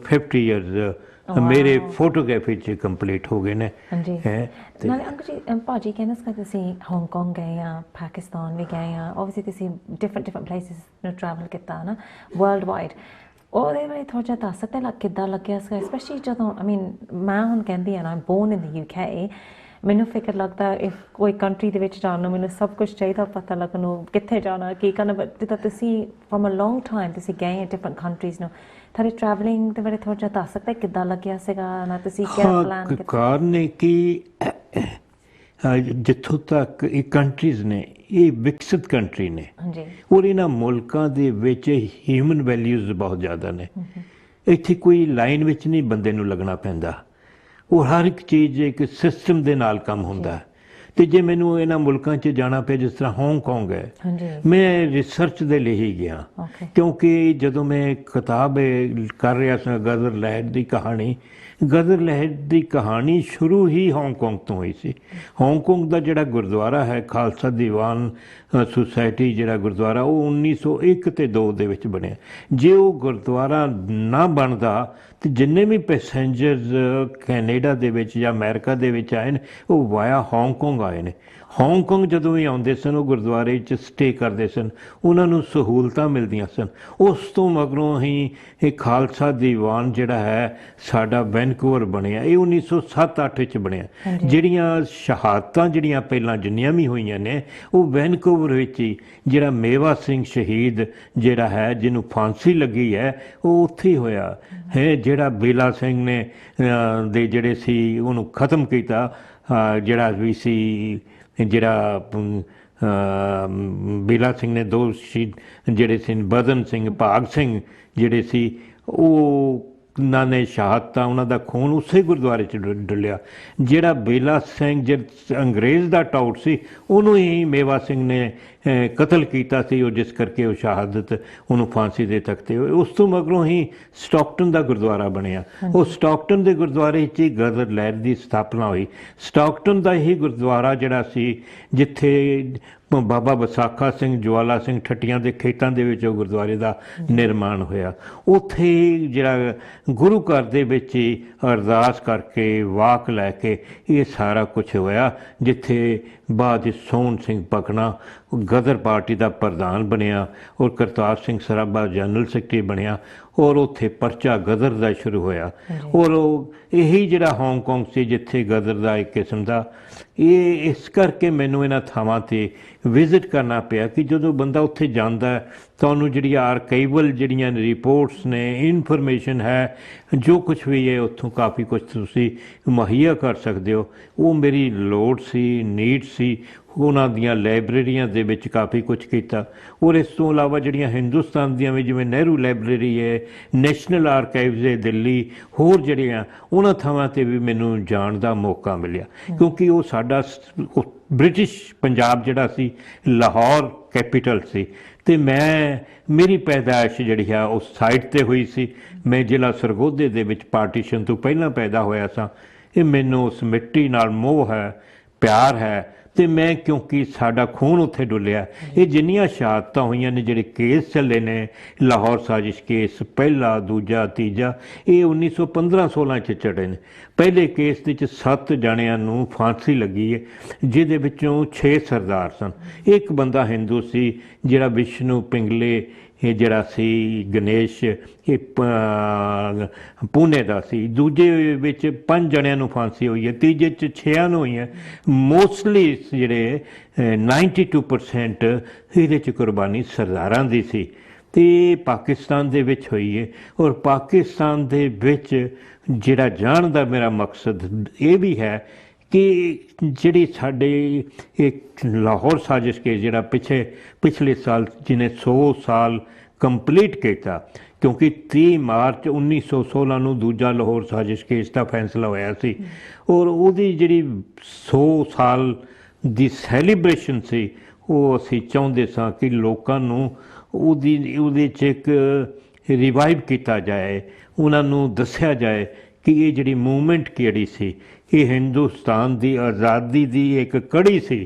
50 ਇਅਰਸ ਮੇਰੇ ਫੋਟੋਗ੍ਰਾਫੀ 'ਚ ਕੰਪਲੀਟ ਹੋ ਗਏ ਨੇ। ਨਾਲੇ ਅੰਕਲ ਜੀ ਭਾਜੀ ਕਹਿੰਦੇ ਸੀ ਤੁਸੀਂ ਹਾਂਗਕਾਂਗ ਗਏ ਆ, ਪਾਕਿਸਤਾਨ ਵੀ ਗਏ ਆ, ਓਬਵੀਅਸਲੀ ਤੁਸੀਂ ਡਿਫਰੈਂਟ ਪਲੇਸਿਸ ਨੂੰ ਟਰੈਵਲ ਕੀਤਾ ਨਾ ਵਰਲਡ ਵਾਈਡ। ਉਹਦੇ ਬਾਰੇ ਥੋੜ੍ਹਾ ਜਿਹਾ ਦੱਸ ਸਕਦੇ ਕਿੱਦਾਂ ਲੱਗਿਆ ਸੀਗਾ, ਸਪੈਸ਼ਲੀ ਜਦੋਂ ਮੈਂ ਹੁਣ ਕਹਿੰਦੀ ਆ ਨਾ ਬੋਰਨ ਇਨ ਦੀ UK, ਮੈਨੂੰ ਫਿਕਰ ਲੱਗਦਾ ਇਫ ਕੋਈ ਕੰਟਰੀ ਦੇ ਵਿੱਚ ਜਾਣ ਨੂੰ ਮੈਨੂੰ ਸਭ ਕੁਛ ਚਾਹੀਦਾ ਪਤਾ ਲੱਗਣ ਨੂੰ, ਕਿੱਥੇ ਜਾਣਾ ਕੀ ਕਰਨਾ। ਬਟ ਜਿੱਦਾਂ ਤੁਸੀਂ ਫਰੋਮ ਅ ਲੌਂਗ ਟਾਈਮ ਤੁਸੀਂ ਗਏ ਆ ਡਿਫਰੈਂਟ ਕੰਟਰੀਜ਼ ਨੂੰ, ਤੁਹਾਡੀ ਟਰੈਵਲਿੰਗ ਦੇ ਬਾਰੇ ਥੋੜ੍ਹਾ ਜਿਹਾ ਦੱਸ ਸਕਦੇ ਕਿੱਦਾਂ ਲੱਗਿਆ ਸੀਗਾ ਨਾ, ਤੁਸੀਂ ਕਿਆ ਪਲਾਨ ਕੀਤਾ? ਕਾਰਨ ਹੈ ਕਿ ਜਿੱਥੋਂ ਤੱਕ ਇਹ ਕੰਟਰੀਜ਼ ਨੇ ਇਹ ਵਿਕਸਿਤ ਕੰਟਰੀ ਨੇ ਔਰ ਇਹਨਾਂ ਮੁਲਕਾਂ ਦੇ ਵਿੱਚ ਹਿਊਮਨ ਵੈਲਿਊਜ਼ ਬਹੁਤ ਜ਼ਿਆਦਾ ਨੇ। ਇੱਥੇ ਕੋਈ ਲਾਈਨ ਵਿੱਚ ਨਹੀਂ ਬੰਦੇ ਨੂੰ ਲੱਗਣਾ ਪੈਂਦਾ। ਉਹ ਹਰ ਇੱਕ ਚੀਜ਼ ਇੱਕ ਸਿਸਟਮ ਦੇ ਨਾਲ ਕੰਮ ਹੁੰਦਾ। ਅਤੇ ਜੇ ਮੈਨੂੰ ਇਹਨਾਂ ਮੁਲਕਾਂ 'ਚ ਜਾਣਾ ਪਿਆ ਜਿਸ ਤਰ੍ਹਾਂ ਹਾਂਗਕਾਂਗ ਹੈ, ਮੈਂ ਰਿਸਰਚ ਦੇ ਲਈ ਹੀ ਗਿਆ ਕਿਉਂਕਿ ਜਦੋਂ ਮੈਂ ਕਿਤਾਬ ਕਰ ਰਿਹਾ ਸੀ ਗਦਰ ਲਹਿਰ ਦੀ ਕਹਾਣੀ, ਗਦਰ ਲਹਿਰ ਦੀ ਕਹਾਣੀ ਸ਼ੁਰੂ ਹੀ ਹਾਂਗਕਾਂਗ ਤੋਂ ਹੋਈ ਸੀ। ਹਾਂਗਕਾਂਗ ਦਾ ਜਿਹੜਾ ਗੁਰਦੁਆਰਾ ਹੈ ਖਾਲਸਾ ਦੀਵਾਨ ਸੁਸਾਇਟੀ ਜਿਹੜਾ ਗੁਰਦੁਆਰਾ, ਉਹ 1901 ਅਤੇ 2 ਦੇ ਵਿੱਚ ਬਣਿਆ। ਜੇ ਉਹ ਗੁਰਦੁਆਰਾ ਨਾ ਬਣਦਾ ਅਤੇ ਜਿੰਨੇ ਵੀ ਪੈਸੇਂਜਰਸ ਕੈਨੇਡਾ ਦੇ ਵਿੱਚ ਜਾਂ ਅਮਰੀਕਾ ਦੇ ਵਿੱਚ ਆਏ ਨੇ ਉਹ ਵਾਇਆ ਹਾਂਗਕਾਂਗ ਆਏ ਨੇ। ਹਾਂਗਕਾਂਗ ਜਦੋਂ ਵੀ ਆਉਂਦੇ ਸਨ ਉਹ ਗੁਰਦੁਆਰੇ 'ਚ ਸਟੇ ਕਰਦੇ ਸਨ, ਉਹਨਾਂ ਨੂੰ ਸਹੂਲਤਾਂ ਮਿਲਦੀਆਂ ਸਨ। ਉਸ ਤੋਂ ਮਗਰੋਂ ਹੀ ਇਹ ਖਾਲਸਾ ਦੀਵਾਨ ਜਿਹੜਾ ਹੈ ਸਾਡਾ ਵੈਨਕੂਵਰ ਬਣਿਆ। ਇਹ 1907-08 ਵਿੱਚ ਬਣਿਆ। ਜਿਹੜੀਆਂ ਸ਼ਹਾਦਤਾਂ ਜਿਹੜੀਆਂ ਪਹਿਲਾਂ ਜਿੰਨੀਆਂ ਵੀ ਹੋਈਆਂ ਨੇ ਉਹ ਵੈਨਕੂਵਰ ਵਿੱਚ ਹੀ, ਜਿਹੜਾ ਮੇਵਾ ਸਿੰਘ ਸ਼ਹੀਦ ਜਿਹੜਾ ਹੈ ਜਿਹਨੂੰ ਫਾਂਸੀ ਲੱਗੀ ਹੈ ਉਹ ਉੱਥੇ ਹੀ ਹੋਇਆ ਹੈ। ਜਿਹੜਾ ਬੇਲਾ ਸਿੰਘ ਨੇ ਦੇ ਜਿਹੜੇ ਸੀ ਉਹਨੂੰ ਖ਼ਤਮ ਕੀਤਾ, ਜਿਹੜਾ ਵੀ ਸੀ ਜਿਹੜਾ ਬੇਲਾ ਸਿੰਘ ਨੇ 2 ਸ਼ਹੀਦ ਜਿਹੜੇ ਸੀ ਬਦਨ ਸਿੰਘ, ਭਾਗ ਸਿੰਘ ਜਿਹੜੇ ਸੀ, ਉਹ ਉਹਨਾਂ ਨੇ ਸ਼ਹਾਦਤਾਂ, ਉਹਨਾਂ ਦਾ ਖੂਨ ਉਸੇ ਗੁਰਦੁਆਰੇ 'ਚ ਡੁੱਲਿਆ। ਜਿਹੜਾ ਬੇਲਾ ਸਿੰਘ ਜਿਹੜਾ ਅੰਗਰੇਜ਼ ਦਾ ਟਾਊਟ ਸੀ ਉਹਨੂੰ ਹੀ ਮੇਵਾ ਸਿੰਘ ਨੇ ਕਤਲ ਕੀਤਾ ਸੀ, ਉਹ ਜਿਸ ਕਰਕੇ ਉਹ ਸ਼ਹਾਦਤ ਉਹਨੂੰ ਫਾਂਸੀ ਦੇ ਤਖਤੇ ਹੋਏ। ਉਸ ਤੋਂ ਮਗਰੋਂ ਹੀ ਸਟਾਕਟਨ ਦਾ ਗੁਰਦੁਆਰਾ ਬਣਿਆ। ਉਹ ਸਟਾਕਟਨ ਦੇ ਗੁਰਦੁਆਰੇ 'ਚ ਹੀ ਗਦਰ ਲਹਿਰ ਦੀ ਸਥਾਪਨਾ ਹੋਈ। ਸਟਾਕਟਨ ਦਾ ਹੀ ਗੁਰਦੁਆਰਾ ਜਿਹੜਾ ਸੀ ਜਿੱਥੇ ਬਾਬਾ ਵਿਸਾਖਾ ਸਿੰਘ, ਜਵਾਲਾ ਸਿੰਘ ਠੱਟੀਆਂ ਦੇ ਖੇਤਾਂ ਦੇ ਵਿੱਚ ਉਹ ਗੁਰਦੁਆਰੇ ਦਾ ਨਿਰਮਾਣ ਹੋਇਆ। ਉੱਥੇ ਜਿਹੜਾ ਗੁਰੂ ਘਰ ਦੇ ਵਿੱਚ ਹੀ ਅਰਦਾਸ ਕਰਕੇ ਵਾਕ ਲੈ ਕੇ ਇਹ ਸਾਰਾ ਕੁਛ ਹੋਇਆ, ਜਿੱਥੇ ਬਾਅਦ ਵਿੱਚ ਸੋਹਣ ਸਿੰਘ ਪਕਣਾ ਗਦਰ ਪਾਰਟੀ ਦਾ ਪ੍ਰਧਾਨ ਬਣਿਆ ਔਰ ਕਰਤਾਰ ਸਿੰਘ ਸਰਾਭਾ ਜਨਰਲ ਸੈਕਟਰੀ ਬਣਿਆ ਔਰ ਉੱਥੇ ਪਰਚਾ ਗਦਰ ਦਾ ਸ਼ੁਰੂ ਹੋਇਆ। ਔਰ ਉਹ ਇਹੀ ਜਿਹੜਾ ਹਾਂਗਕਾਂਗ ਸੀ ਜਿੱਥੇ ਗਦਰ ਦਾ ਇੱਕ ਕਿਸਮ ਦਾ ਇਹ ਇਸ ਕਰਕੇ ਮੈਨੂੰ ਇਹਨਾਂ ਥਾਵਾਂ 'ਤੇ ਵਿਜ਼ਿਟ ਕਰਨਾ ਪਿਆ ਕਿ ਜਦੋਂ ਬੰਦਾ ਉੱਥੇ ਜਾਂਦਾ ਤਾਂ ਉਹਨੂੰ ਜਿਹੜੀਆਂ ਆਰਕਾਈਵਲ ਜਿਹੜੀਆਂ ਰਿਪੋਰਟਸ ਨੇ, ਇਨਫੋਰਮੇਸ਼ਨ ਹੈ, ਜੋ ਕੁਛ ਵੀ ਹੈ ਉੱਥੋਂ ਕਾਫੀ ਕੁਛ ਤੁਸੀਂ ਮੁਹੱਈਆ ਕਰ ਸਕਦੇ ਹੋ। ਉਹ ਮੇਰੀ ਲੋੜ ਸੀ, ਨੀਡ ਸੀ। ਉਹਨਾਂ ਦੀਆਂ ਲਾਇਬ੍ਰੇਰੀਆਂ ਦੇ ਵਿੱਚ ਕਾਫੀ ਕੁਛ ਕੀਤਾ। ਔਰ ਇਸ ਤੋਂ ਇਲਾਵਾ ਜਿਹੜੀਆਂ ਹਿੰਦੁਸਤਾਨ ਦੀਆਂ ਵੀ ਜਿਵੇਂ ਨਹਿਰੂ ਲਾਇਬ੍ਰੇਰੀ ਹੈ, ਨੈਸ਼ਨਲ ਆਰਕਾਈਵਜ਼ ਹੈ ਦਿੱਲੀ, ਹੋਰ ਜਿਹੜੀਆਂ ਉਹਨਾਂ ਥਾਵਾਂ 'ਤੇ ਵੀ ਮੈਨੂੰ ਜਾਣ ਦਾ ਮੌਕਾ ਮਿਲਿਆ ਕਿਉਂਕਿ ਉਹ ਸਾਡਾ ਬ੍ਰਿਟਿਸ਼ ਪੰਜਾਬ ਜਿਹੜਾ ਸੀ ਲਾਹੌਰ ਕੈਪੀਟਲ ਸੀ ਅਤੇ ਮੇਰੀ ਪੈਦਾਇਸ਼ ਜਿਹੜੀ ਆ ਉਸ ਸਾਈਡ 'ਤੇ ਹੋਈ ਸੀ। ਮੈਂ ਜ਼ਿਲ੍ਹਾ ਸਰਗੋਧੇ ਦੇ ਵਿੱਚ ਪਾਰਟੀਸ਼ਨ ਤੋਂ ਪਹਿਲਾਂ ਪੈਦਾ ਹੋਇਆ ਸਾਂ। ਇਹ ਮੈਨੂੰ ਉਸ ਮਿੱਟੀ ਨਾਲ ਮੋਹ ਹੈ, ਪਿਆਰ ਹੈ। ਤੇ ਮੈਂ ਕਿਉਂਕਿ ਸਾਡਾ ਖੂਨ ਉੱਥੇ ਡੁੱਲਿਆ। ਇਹ ਜਿੰਨੀਆਂ ਸ਼ਹਾਦਤਾਂ ਹੋਈਆਂ ਨੇ, ਜਿਹੜੇ ਕੇਸ ਚੱਲੇ ਨੇ, ਲਾਹੌਰ ਸਾਜ਼ਿਸ਼ ਕੇਸ ਪਹਿਲਾ, ਦੂਜਾ, ਤੀਜਾ, ਇਹ 1915-16 'ਚ ਚੜੇ ਨੇ। ਪਹਿਲੇ ਕੇਸ ਦੇ 'ਚ 7 ਜਣਿਆਂ ਨੂੰ ਫਾਂਸੀ ਲੱਗੀ ਹੈ, ਜਿਹਦੇ ਵਿੱਚੋਂ 6 ਸਰਦਾਰ ਸਨ। ਇੱਕ ਬੰਦਾ ਹਿੰਦੂ ਸੀ ਜਿਹੜਾ ਵਿਸ਼ਨੂੰ ਪਿੰਗਲੇ, ਇਹ ਜਿਹੜਾ ਸੀ ਗਣੇਸ਼, ਇਹ ਪੂਨੇ ਦਾ ਸੀ। ਦੂਜੇ ਵਿੱਚ 5 ਜਣਿਆਂ ਨੂੰ ਫਾਂਸੀ ਹੋਈ ਹੈ, ਤੀਜੇ 'ਚ 6 ਨੂੰ ਹੋਈ ਹੈ। ਮੋਸਟਲੀ ਜਿਹੜੇ 92% ਇਹਦੇ 'ਚ ਕੁਰਬਾਨੀ ਸਰਦਾਰਾਂ ਦੀ ਸੀ। ਤੇ ਪਾਕਿਸਤਾਨ ਦੇ ਵਿੱਚ ਹੋਈ ਹੈ। ਔਰ ਪਾਕਿਸਤਾਨ ਦੇ ਵਿੱਚ ਜਿਹੜਾ ਜਾਣ ਦਾ ਮੇਰਾ ਮਕਸਦ ਇਹ ਵੀ ਹੈ ਕਿ ਜਿਹੜੀ ਸਾਡੇ ਇੱਕ ਲਾਹੌਰ ਸਾਜ਼ਿਸ਼ ਕੇ ਜਿਹੜਾ ਪਿਛਲੇ ਸਾਲ ਜਿਹਨੇ 100 ਸਾਲ ਕੰਪਲੀਟ ਕੀਤਾ, ਕਿਉਂਕਿ 30 ਮਾਰਚ 1916 ਨੂੰ ਦੂਜਾ ਲਾਹੌਰ ਸਾਜ਼ਿਸ਼ ਕੇਸ ਦਾ ਫੈਸਲਾ ਹੋਇਆ ਸੀ। ਔਰ ਉਹਦੀ ਜਿਹੜੀ 100 ਸਾਲ ਦੀ ਸੈਲੀਬ੍ਰੇਸ਼ਨ ਸੀ, ਉਹ ਅਸੀਂ ਚਾਹੁੰਦੇ ਸਾਂ ਕਿ ਲੋਕਾਂ ਨੂੰ ਉਹਦੇ 'ਚ ਇੱਕ ਰਿਵਾਈਵ ਕੀਤਾ ਜਾਏ, ਉਹਨਾਂ ਨੂੰ ਦੱਸਿਆ ਜਾਏ ਕਿ ਇਹ ਜਿਹੜੀ ਮੂਵਮੈਂਟ ਕਿਹੜੀ ਸੀ, ਇਹ ਹਿੰਦੁਸਤਾਨ ਦੀ ਆਜ਼ਾਦੀ ਦੀ ਇੱਕ ਕੜੀ ਸੀ।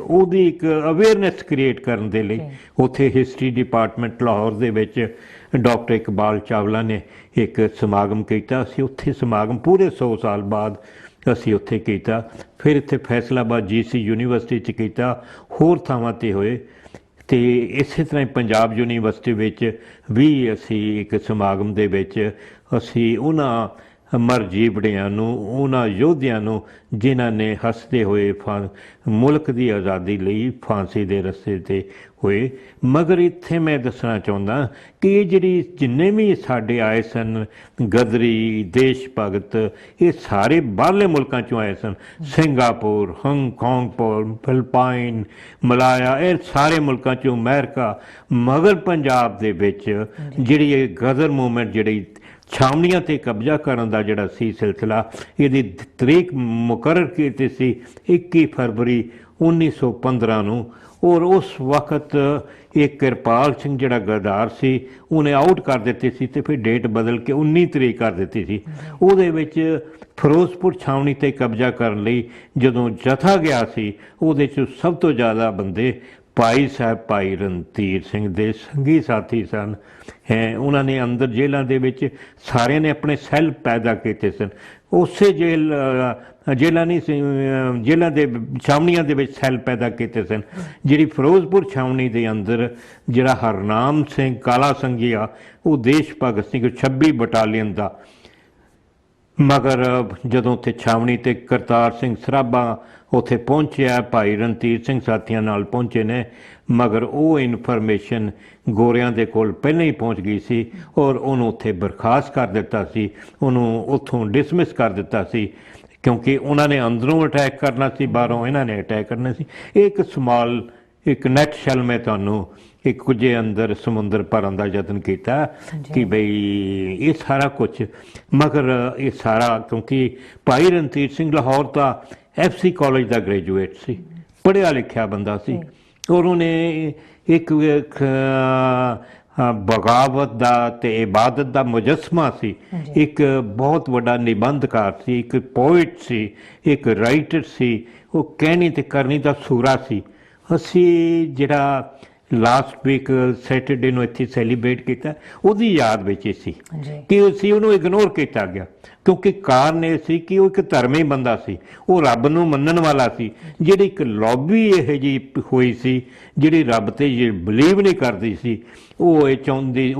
ਉਹਦੀ ਇੱਕ ਅਵੇਅਰਨੈਸ ਕ੍ਰੀਏਟ ਕਰਨ ਦੇ ਲਈ ਉੱਥੇ ਹਿਸਟਰੀ ਡਿਪਾਰਟਮੈਂਟ ਲਾਹੌਰ ਦੇ ਵਿੱਚ ਡਾਕਟਰ ਇਕਬਾਲ ਚਾਵਲਾ ਨੇ ਇੱਕ ਸਮਾਗਮ ਕੀਤਾ। ਅਸੀਂ ਉੱਥੇ ਸਮਾਗਮ ਪੂਰੇ 100 ਸਾਲ ਬਾਅਦ ਅਸੀਂ ਉੱਥੇ ਕੀਤਾ। ਫਿਰ ਇੱਥੇ ਫੈਸਲਾਬਾਦ GC ਯੂਨੀਵਰਸਿਟੀ 'ਚ ਕੀਤਾ, ਹੋਰ ਥਾਵਾਂ 'ਤੇ ਹੋਏ। ਅਤੇ ਇਸੇ ਤਰ੍ਹਾਂ ਹੀ ਪੰਜਾਬ ਯੂਨੀਵਰਸਿਟੀ ਵਿੱਚ ਵੀ ਅਸੀਂ ਇੱਕ ਸਮਾਗਮ ਦੇ ਵਿੱਚ ਅਸੀਂ ਉਹਨਾਂ ਮਰ ਜੀਵੜਿਆਂ ਨੂੰ, ਉਹਨਾਂ ਯੋਧਿਆਂ ਨੂੰ ਜਿਨ੍ਹਾਂ ਨੇ ਹੱਸਦੇ ਹੋਏ ਮੁਲਕ ਦੀ ਆਜ਼ਾਦੀ ਲਈ ਫਾਂਸੀ ਦੇ ਰਸਤੇ 'ਤੇ ਹੋਏ। ਮਗਰ ਇੱਥੇ ਮੈਂ ਦੱਸਣਾ ਚਾਹੁੰਦਾ ਕਿ ਇਹ ਜਿਹੜੀ ਜਿੰਨੇ ਵੀ ਸਾਡੇ ਆਏ ਸਨ ਗਦਰੀ, ਦੇਸ਼ ਭਗਤ, ਇਹ ਸਾਰੇ ਬਾਹਰਲੇ ਮੁਲਕਾਂ 'ਚੋਂ ਆਏ ਸਨ। ਸਿੰਗਾਪੁਰ, ਹਾਂਗਕਾਂਗ, ਫਿਲਪਾਈਨ, ਮਲਾਇਆ, ਇਹ ਸਾਰੇ ਮੁਲਕਾਂ 'ਚੋਂ, ਅਮਰੀਕਾ। ਮਗਰ ਪੰਜਾਬ ਦੇ ਵਿੱਚ ਜਿਹੜੀ ਇਹ ਗਦਰ ਮੂਵਮੈਂਟ, ਜਿਹੜੀ ਛਾਵਣੀਆਂ 'ਤੇ ਕਬਜ਼ਾ ਕਰਨ ਦਾ ਜਿਹੜਾ ਸੀ ਸਿਲਸਿਲਾ, ਇਹਦੀ ਤਰੀਕ ਮੁਕਰਰ ਕੀਤੀ ਸੀ 21 ਫਰਵਰੀ 1915 ਨੂੰ। ਔਰ ਉਸ ਵਕਤ ਇਹ ਕਿਰਪਾਲ ਸਿੰਘ ਜਿਹੜਾ ਗਰਦਾਰ ਸੀ, ਉਹਨੇ ਆਊਟ ਕਰ ਦਿੱਤੀ ਸੀ ਅਤੇ ਫਿਰ ਡੇਟ ਬਦਲ ਕੇ 19 ਤਰੀਕ ਕਰ ਦਿੱਤੀ ਸੀ। ਉਹਦੇ ਵਿੱਚ ਫਿਰੋਜ਼ਪੁਰ ਛਾਵਣੀ 'ਤੇ ਕਬਜ਼ਾ ਕਰਨ ਲਈ ਜਦੋਂ ਜਥਾ ਗਿਆ ਸੀ, ਉਹਦੇ 'ਚ ਸਭ ਤੋਂ ਜ਼ਿਆਦਾ ਬੰਦੇ ਭਾਈ ਸਾਹਿਬ ਭਾਈ ਰਣਧੀਰ ਸਿੰਘ ਦੇ ਸੰਗੀ ਸਾਥੀ ਸਨ। ਉਹਨਾਂ ਨੇ ਅੰਦਰ ਜੇਲ੍ਹਾਂ ਦੇ ਵਿੱਚ ਸਾਰਿਆਂ ਨੇ ਆਪਣੇ ਸੈੱਲ ਪੈਦਾ ਕੀਤੇ ਸਨ। ਉਸੇ ਜੇਲ੍ਹਾਂ ਨਹੀਂ ਸੀ, ਜੇਲ੍ਹਾਂ ਦੇ ਛਾਵਣੀਆਂ ਦੇ ਵਿੱਚ ਸੈੱਲ ਪੈਦਾ ਕੀਤੇ ਸਨ। ਜਿਹੜੀ ਫਿਰੋਜ਼ਪੁਰ ਛਾਵਣੀ ਦੇ ਅੰਦਰ ਜਿਹੜਾ ਹਰਨਾਮ ਸਿੰਘ ਕਾਲਾ ਸੰਘੀਆ, ਉਹ ਦੇਸ਼ ਭਗਤ ਸਿੰਘ 26 ਬਟਾਲੀਅਨ ਦਾ। ਮਗਰ ਜਦੋਂ ਉੱਥੇ ਛਾਵਣੀ 'ਤੇ ਕਰਤਾਰ ਸਿੰਘ ਸਰਾਭਾ ਉੱਥੇ ਪਹੁੰਚਿਆ, ਭਾਈ ਰਣਧੀਰ ਸਿੰਘ ਸਾਥੀਆਂ ਨਾਲ ਪਹੁੰਚੇ ਨੇ, ਮਗਰ ਉਹ ਇਨਫੋਰਮੇਸ਼ਨ ਗੋਰਿਆਂ ਦੇ ਕੋਲ ਪਹਿਲਾਂ ਹੀ ਪਹੁੰਚ ਗਈ ਸੀ ਔਰ ਉਹਨੂੰ ਉੱਥੇ ਬਰਖਾਸਤ ਕਰ ਦਿੱਤਾ ਸੀ, ਉਹਨੂੰ ਉੱਥੋਂ ਡਿਸਮਿਸ ਕਰ ਦਿੱਤਾ ਸੀ, ਕਿਉਂਕਿ ਉਹਨਾਂ ਨੇ ਅੰਦਰੋਂ ਅਟੈਕ ਕਰਨਾ ਸੀ, ਬਾਹਰੋਂ ਇਹਨਾਂ ਨੇ ਅਟੈਕ ਕਰਨਾ ਸੀ। ਇਹ ਇੱਕ ਨੈਟ ਸ਼ੈਲ ਮੈਂ ਤੁਹਾਨੂੰ ਇੱਕ ਕੁਝੇ ਅੰਦਰ ਸਮੁੰਦਰ ਭਰਨ ਦਾ ਯਤਨ ਕੀਤਾ ਕਿ ਬਈ ਇਹ ਸਾਰਾ ਕੁਛ। ਮਗਰ ਇਹ ਸਾਰਾ ਕਿਉਂਕਿ ਭਾਈ ਰਣਧੀਰ ਸਿੰਘ ਲਾਹੌਰ ਦਾ FC ਕਾਲਜ ਦਾ ਗ੍ਰੈਜੂਏਟ ਸੀ, ਪੜ੍ਹਿਆ ਲਿਖਿਆ ਬੰਦਾ ਸੀ, ਔਰ ਉਹਨੇ ਇੱਕ ਬਗਾਵਤ ਦਾ ਅਤੇ ਇਬਾਦਤ ਦਾ ਮੁਜੱਸਮਾ ਸੀ। ਇੱਕ ਬਹੁਤ ਵੱਡਾ ਨਿਬੰਧਕਾਰ ਸੀ, ਇੱਕ ਪੋਇਟ ਸੀ, ਇੱਕ ਰਾਈਟਰ ਸੀ। ਉਹ ਕਹਿਣੀ ਅਤੇ ਕਰਨੀ ਦਾ ਸੂਰਾ ਸੀ। ਅਸੀਂ ਜਿਹੜਾ ਲਾਸਟ ਵੀਕ ਸੈਟਰਡੇ ਨੂੰ ਇੱਥੇ ਸੈਲੀਬ੍ਰੇਟ ਕੀਤਾ, ਉਹਦੀ ਯਾਦ ਵਿੱਚ ਸੀ ਕਿ ਉਹਨੂੰ ਇਗਨੋਰ ਕੀਤਾ ਗਿਆ, ਕਿਉਂਕਿ ਕਾਰਨ ਇਹ ਸੀ ਕਿ ਉਹ ਇੱਕ ਧਰਮੀ ਬੰਦਾ ਸੀ, ਉਹ ਰੱਬ ਨੂੰ ਮੰਨਣ ਵਾਲਾ ਸੀ। ਜਿਹੜੀ ਇੱਕ ਲੌਬੀ ਇਹੋ ਜਿਹੀ ਹੋਈ ਸੀ ਜਿਹੜੀ ਰੱਬ 'ਤੇ ਬਿਲੀਵ ਨਹੀਂ ਕਰਦੀ ਸੀ, ਉਹ ਇਹ ਚਾਹੁੰਦੀ,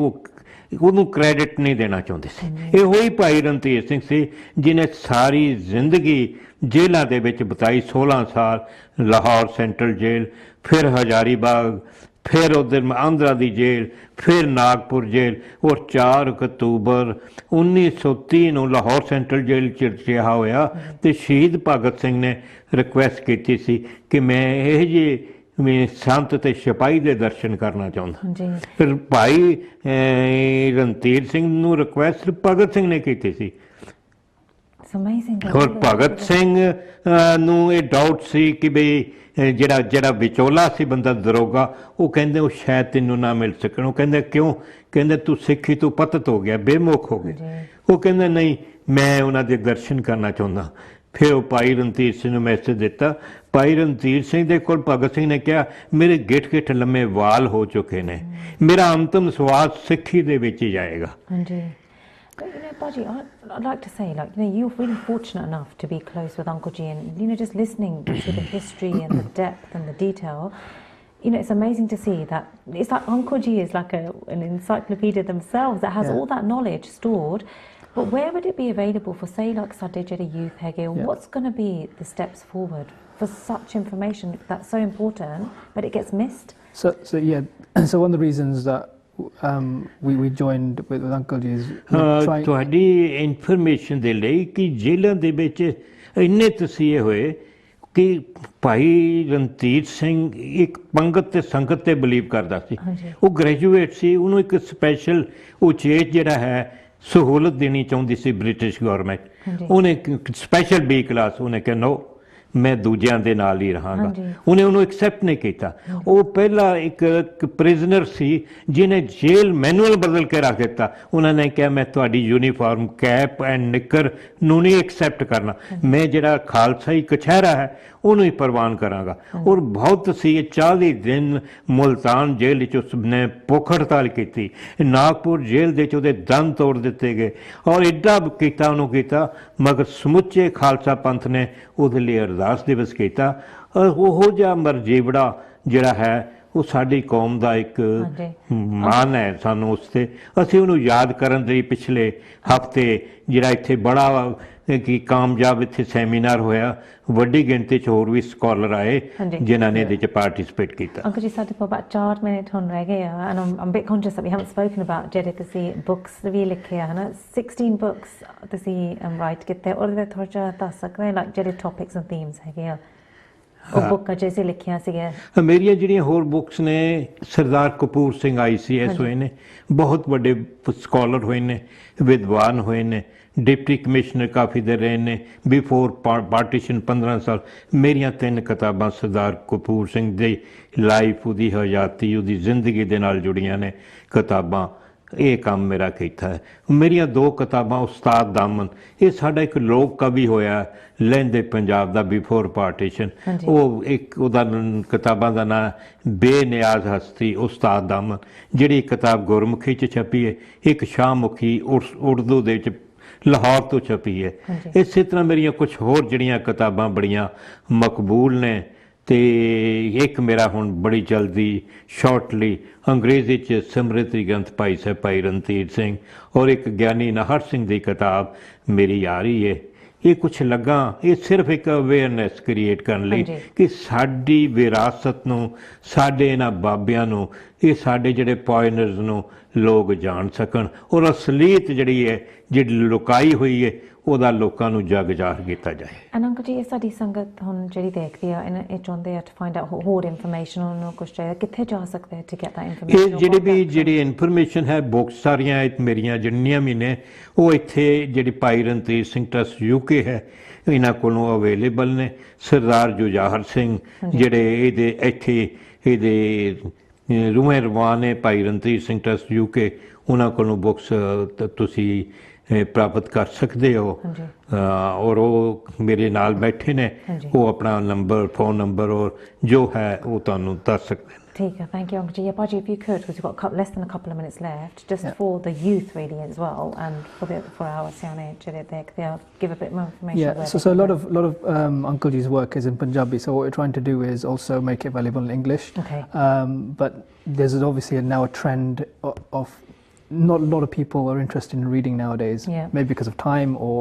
ਉਹਨੂੰ ਕ੍ਰੈਡਿਟ ਨਹੀਂ ਦੇਣਾ ਚਾਹੁੰਦੇ ਸੀ। ਇਹੋ ਹੀ ਭਾਈ ਰਣਧੀਰ ਸਿੰਘ ਸੀ ਜਿਹਨੇ ਸਾਰੀ ਜ਼ਿੰਦਗੀ ਜੇਲ੍ਹਾਂ ਦੇ ਵਿੱਚ ਬਿਤਾਈ, 16 ਸਾਲ ਲਾਹੌਰ ਸੈਂਟਰਲ ਜੇਲ੍ਹ, ਫਿਰ ਹਜ਼ਾਰੀ ਬਾਗ, ਫਿਰ ਉਧਰ ਆਂਧਰਾ ਦੀ ਜੇਲ੍ਹ, ਫਿਰ ਨਾਗਪੁਰ ਜੇਲ੍ਹ, ਔਰ 4 ਅਕਤੂਬਰ 1930 ਨੂੰ ਲਾਹੌਰ ਸੈਂਟਰਲ ਜੇਲ੍ਹ 'ਚ ਰਿਹਾ ਹੋਇਆ। ਅਤੇ ਸ਼ਹੀਦ ਭਗਤ ਸਿੰਘ ਨੇ ਰਿਕੁਐਸਟ ਕੀਤੀ ਸੀ ਕਿ ਮੈਂ ਇਹ ਜਿਹੇ ਮੈਂ ਸੰਤ ਅਤੇ ਸਿਪਾਹੀ ਦੇ ਦਰਸ਼ਨ ਕਰਨਾ ਚਾਹੁੰਦਾ। ਫਿਰ ਭਾਈ ਰਣਧੀਰ ਸਿੰਘ ਨੂੰ ਰਿਕੁਐਸਟ ਭਗਤ ਸਿੰਘ ਨੇ ਕੀਤੀ ਸੀ। ਔਰ ਭਗਤ ਸਿੰਘ ਨੂੰ ਇਹ ਡਾਊਟ ਸੀ ਕਿ ਬਈ ਜਿਹੜਾ ਵਿਚੋਲਾ ਸੀ ਬੰਦਾ ਦਰੋਗਾ, ਉਹ ਕਹਿੰਦੇ ਉਹ ਸ਼ਾਇਦ ਤੈਨੂੰ ਨਾ ਮਿਲ ਸਕਣ। ਉਹ ਕਹਿੰਦੇ ਕਿਉਂ? ਕਹਿੰਦੇ ਤੂੰ ਸਿੱਖੀ ਤੋਂ ਪਤਤ ਹੋ ਗਿਆ, ਬੇਮੁਖ ਹੋ ਗਿਆ। ਉਹ ਕਹਿੰਦਾ ਨਹੀਂ, ਮੈਂ ਉਹਨਾਂ ਦੇ ਦਰਸ਼ਨ ਕਰਨਾ ਚਾਹੁੰਦਾ। ਫਿਰ ਉਹ ਭਾਈ ਰਣਧੀਰ ਸਿੰਘ ਨੂੰ ਮੈਸੇਜ ਦਿੱਤਾ। ਭਾਈ ਰਣਧੀਰ ਸਿੰਘ ਦੇ ਕੋਲ ਭਗਤ ਸਿੰਘ ਨੇ ਕਿਹਾ ਮੇਰੇ ਗਿੱਠ ਗਿੱਠ ਲੰਮੇ ਵਾਲ ਹੋ ਚੁੱਕੇ ਨੇ, ਮੇਰਾ ਅੰਤਮ ਸਵਾਸ ਸਿੱਖੀ ਦੇ ਵਿੱਚ ਹੀ ਜਾਏਗਾ। ਹਾਂਜੀ। But, Baji, I'd like to say, you're really fortunate enough to be close with Uncle G, and just listening to the history and the depth and the detail, it's amazing to see that it's like Uncle G is like an encyclopedia themselves that has all that knowledge stored. But where would it be available for, say, like Sadejada youth hege, or what's going to be the steps forward for such information that's so important, but it gets missed? So one of the reasons that we joined with Uncle G is ਤੁਹਾਡੀ information ਦੇ ਲਈ ਕਿ ਜੇਲ੍ਹਾਂ ਦੇ ਵਿੱਚ ਇੰਨੇ ਤਸੀਹੇ ਹੋਏ ਕਿ ਭਾਈ ਰਣਧੀਰ ਸਿੰਘ ਇੱਕ ਪੰਗਤ ਤੇ ਸੰਗਤ ਤੇ ਬਿਲੀਵ ਕਰਦਾ ਸੀ। ਉਹ ਗ੍ਰੈਜੂਏਟ ਸੀ, ਉਹਨੂੰ ਇੱਕ ਸਪੈਸ਼ਲ ਉਚੇਚ ਜਿਹੜਾ ਹੈ ਸਹੂਲਤ ਦੇਣੀ ਚਾਹੁੰਦੀ ਸੀ ਬ੍ਰਿਟਿਸ਼ ਗਵਰਨਮੈਂਟ। ਉਹਨੇ ਸਪੈਸ਼ਲ B ਕਲਾਸ, ਉਹਨੇ ਕਿਹਾ ਨੋ ਮੈਂ ਦੂਜਿਆਂ ਦੇ ਨਾਲ ਹੀ ਰਹਾਂਗਾ। ਉਹਨੇ ਉਹਨੂੰ ਐਕਸੈਪਟ ਨਹੀਂ ਕੀਤਾ। ਉਹ ਪਹਿਲਾ ਇੱਕ ਪ੍ਰਿਜ਼ਨਰ ਸੀ ਜਿਹਨੇ ਜੇਲ੍ਹ ਮੈਨੂਅਲ ਬਦਲ ਕੇ ਰੱਖ ਦਿੱਤਾ। ਉਹਨਾਂ ਨੇ ਕਿਹਾ ਮੈਂ ਤੁਹਾਡੀ ਯੂਨੀਫਾਰਮ ਕੈਪ ਐਂਡ ਨਿੱਕਰ ਨੂੰ ਨਹੀਂ ਐਕਸੈਪਟ ਕਰਨਾ, ਮੈਂ ਜਿਹੜਾ ਖਾਲਸਾਈ ਕਛਹਿਰਾ ਹੈ ਉਹਨੂੰ ਹੀ ਪ੍ਰਵਾਨ ਕਰਾਂਗਾ। ਔਰ ਬਹੁਤ ਸੀ 40 ਦਿਨ ਮੁਲਤਾਨ ਜੇਲ੍ਹ ਵਿੱਚ ਉਸਨੇ ਭੁੱਖ ਹੜਤਾਲ ਕੀਤੀ, ਨਾਗਪੁਰ ਜੇਲ੍ਹ ਦੇ 'ਚ ਉਹਦੇ ਦੰਦ ਤੋੜ ਦਿੱਤੇ ਗਏ ਔਰ ਐਡਾ ਕੀਤਾ ਉਹਨੂੰ ਕੀਤਾ, ਮਗਰ ਸਮੁੱਚੇ ਖਾਲਸਾ ਪੰਥ ਨੇ ਉਹਦੇ ਲਈ ਅਰਦਾਸ ਦਿਵਸ ਕੀਤਾ। ਉਹੋ ਜਿਹਾ ਮਰਜੀਵੜਾ ਜਿਹੜਾ ਹੈ ਉਹ ਸਾਡੀ ਕੌਮ ਦਾ ਇੱਕ ਮਾਣ ਹੈ ਸਾਨੂੰ ਉਸ 'ਤੇ। ਅਸੀਂ ਉਹਨੂੰ ਯਾਦ ਕਰਨ ਲਈ ਪਿਛਲੇ ਹਫ਼ਤੇ ਜਿਹੜਾ ਇੱਥੇ ਬੜਾ ਕਿ ਕਾਮਯਾਬ ਇੱਥੇ ਸੈਮੀਨਾਰ ਹੋਇਆ, ਵੱਡੀ ਗਿਣਤੀ 'ਚ ਹੋਰ ਵੀ ਸਕਾਲਰ ਆਏ ਜਿਨ੍ਹਾਂ ਨੇ ਇਹਦੇ 'ਚ ਪਾਰਟਿਸਿਪੇਟ ਕੀਤਾ। ਅੰਕਲ ਜੀ ਸਾਡੇ ਕੋਲ about 4 ਮਿੰਟ ਹੁਣ ਰਹਿ ਗਏ ਆ, and I'm a bit conscious that we haven't spoken about ਜਿਹੜੇ ਤੁਸੀਂ ਬੁੱਕਸ ਵੀ ਲਿਖੇ ਆ, ਹਨਾ 16 ਬੁੱਕਸ ਤੁਸੀਂ ਰਾਈਟ ਕੀਤੇ, ਉਹਦੇ ਵਿੱਚ ਥੋੜ੍ਹਾ ਜਿਹਾ ਦੱਸ ਸਕਦੇ like ਜਿਹੜੇ ਟੌਪਿਕਸ ਐਂਡ ਥੀਮਸ ਹੈਗੇ ਆ ਉਹ ਬੁੱਕਾਂ 'ਚ ਅਸੀਂ ਲਿਖੀਆਂ ਸੀਗੀਆਂ। ਮੇਰੀਆਂ ਜਿਹੜੀਆਂ ਹੋਰ ਬੁੱਕਸ ਨੇ, ਸਰਦਾਰ ਕਪੂਰ ਸਿੰਘ ICS ਹੋਏ ਨੇ, ਬਹੁਤ ਵੱਡੇ ਸਕਾਲਰ ਹੋਏ ਨੇ, ਵਿਦਵਾਨ ਹੋਏ ਨੇ, ਡਿਪਟੀ ਕਮਿਸ਼ਨਰ ਕਾਫੀ ਦੇਰ ਰਹੇ ਨੇ, ਬਿਫੋਰ ਪਾਰਟੀਸ਼ਨ 15 ਸਾਲ। ਮੇਰੀਆਂ 3 ਕਿਤਾਬਾਂ ਸਰਦਾਰ ਕਪੂਰ ਸਿੰਘ ਦੀ ਲਾਈਫ, ਉਹਦੀ ਹਯਾਤੀ, ਉਹਦੀ ਜ਼ਿੰਦਗੀ ਦੇ ਨਾਲ ਜੁੜੀਆਂ ਨੇ ਕਿਤਾਬਾਂ। ਇਹ ਕੰਮ ਮੇਰਾ ਕੀਤਾ ਹੈ। ਮੇਰੀਆਂ 2 ਕਿਤਾਬਾਂ ਉਸਤਾਦ ਦਾਮਨ, ਇਹ ਸਾਡਾ ਇੱਕ ਲੋਕ ਕਵੀ ਹੋਇਆ ਲਹਿੰਦੇ ਪੰਜਾਬ ਦਾ ਬਿਫੋਰ ਪਾਰਟੀਸ਼ਨ। ਉਹ ਇੱਕ ਉਹਦਾ ਕਿਤਾਬਾਂ ਦਾ ਨਾਂ ਬੇਨਿਆਜ਼ ਹਸਤੀ ਉਸਤਾਦ ਦਾਮਨ, ਜਿਹੜੀ ਕਿਤਾਬ ਗੁਰਮੁਖੀ 'ਚ ਛਪੀ ਹੈ। ਇੱਕ ਸ਼ਾਹਮੁਖੀ ਉਰਦੂ ਦੇ ਵਿੱਚ ਲਾਹੌਰ ਤੋਂ ਛਪੀ ਹੈ। ਇਸੇ ਤਰ੍ਹਾਂ ਮੇਰੀਆਂ ਕੁਝ ਹੋਰ ਜਿਹੜੀਆਂ ਕਿਤਾਬਾਂ ਬੜੀਆਂ ਮਕਬੂਲ ਨੇ, ਤੇ ਇੱਕ ਮੇਰਾ ਹੁਣ ਬੜੀ ਜਲਦੀ ਸ਼ਾਰਟਲੀ ਅੰਗਰੇਜ਼ੀ 'ਚ ਸਿਮਰਤੀ ਗ੍ਰੰਥ ਭਾਈ ਸਾਹਿਬ ਭਾਈ ਰਣਧੀਰ ਸਿੰਘ, ਔਰ ਇੱਕ ਗਿਆਨੀ ਨਾਹਰ ਸਿੰਘ ਦੀ ਕਿਤਾਬ ਮੇਰੀ ਆ ਰਹੀ ਹੈ। ਇਹ ਕੁਛ ਲੱਗਾ, ਇਹ ਸਿਰਫ ਇੱਕ ਅਵੇਅਰਨੈਸ ਕ੍ਰੀਏਟ ਕਰਨ ਲਈ ਕਿ ਸਾਡੀ ਵਿਰਾਸਤ ਨੂੰ, ਸਾਡੇ ਇਹਨਾਂ ਬਾਬਿਆਂ ਨੂੰ, ਇਹ ਸਾਡੇ ਜਿਹੜੇ ਪੋਇਨਰਸ ਨੂੰ ਲੋਕ ਜਾਣ ਸਕਣ, ਔਰ ਅਸਲੀਅਤ ਜਿਹੜੀ ਹੈ, ਜਿਹੜੀ ਲੁਕਾਈ ਹੋਈ ਹੈ, ਉਹਦਾ ਲੋਕਾਂ ਨੂੰ ਜਗ ਜ਼ਾਹਰ ਕੀਤਾ ਜਾਏ। ਅੰਕਲ ਜੀ, ਇਹ ਸਾਡੀ ਸੰਗਤ ਹੁਣ ਜਿਹੜੀ ਦੇਖਦੀ ਆ, ਇਹ ਚਾਹੁੰਦੇ ਆ ਟੂ ਫਾਈਂਡ ਆਊਟ ਹੋਰ ਇਨਫੋਰਮੇਸ਼ਨ, ਉਹਨੂੰ ਕੁਛ ਚਾਹੀਦਾ, ਕਿੱਥੇ ਜਾ ਸਕਦੇ ਟੂ ਗੈਟ ਦੈਟ ਇਨਫੋਰਮੇਸ਼ਨ? ਇਹ ਜਿਹੜੀ ਇਨਫੋਰਮੇਸ਼ਨ ਹੈ, ਬੁੱਕਸ ਸਾਰੀਆਂ ਮੇਰੀਆਂ ਜਿੰਨੀਆਂ ਵੀ ਨੇ, ਉਹ ਇੱਥੇ ਜਿਹੜੀ ਭਾਈ ਰਣਧੀਰ ਸਿੰਘ ਟਰਸਟ UK ਹੈ, ਇਹਨਾਂ ਕੋਲੋਂ ਅਵੇਲੇਬਲ ਨੇ। ਸਰਦਾਰ ਜੁਝਾਰ ਸਿੰਘ ਜਿਹੜੇ ਇਹਦੇ ਰੂਹੇ ਰਵਾਨ ਨੇ ਭਾਈ ਰਣਧੀਰ ਸਿੰਘ ਟਰਸਟ UK, ਉਹਨਾਂ ਕੋਲੋਂ ਬੁੱਕਸ ਤੁਸੀਂ ਪ੍ਰਾਪਤ ਕਰ ਸਕਦੇ ਹੋ। ਔਰ ਉਹ ਮੇਰੇ ਨਾਲ ਬੈਠੇ ਨੇ, ਉਹ ਆਪਣਾ ਨੰਬਰ, ਫੋਨ ਨੰਬਰ ਔਰ ਜੋ ਹੈ ਉਹ ਤੁਹਾਨੂੰ ਦੱਸ ਸਕਦੇ ਨੇ। ਠੀਕ ਹੈ, ਥੈਂਕ ਯੂ ਅੰਕਲ ਜੀ। Baji, if you could, because we've got less than a couple of minutes left, just for the youth really as well, and for our Siane Jaigteg, give a bit more information. Yeah, so a lot of Uncle G's work is in Punjabi, so what we're trying to do is also make it available in English. Okay. But there's obviously now a trend of not a lot of people are interested in reading nowadays, maybe because of time or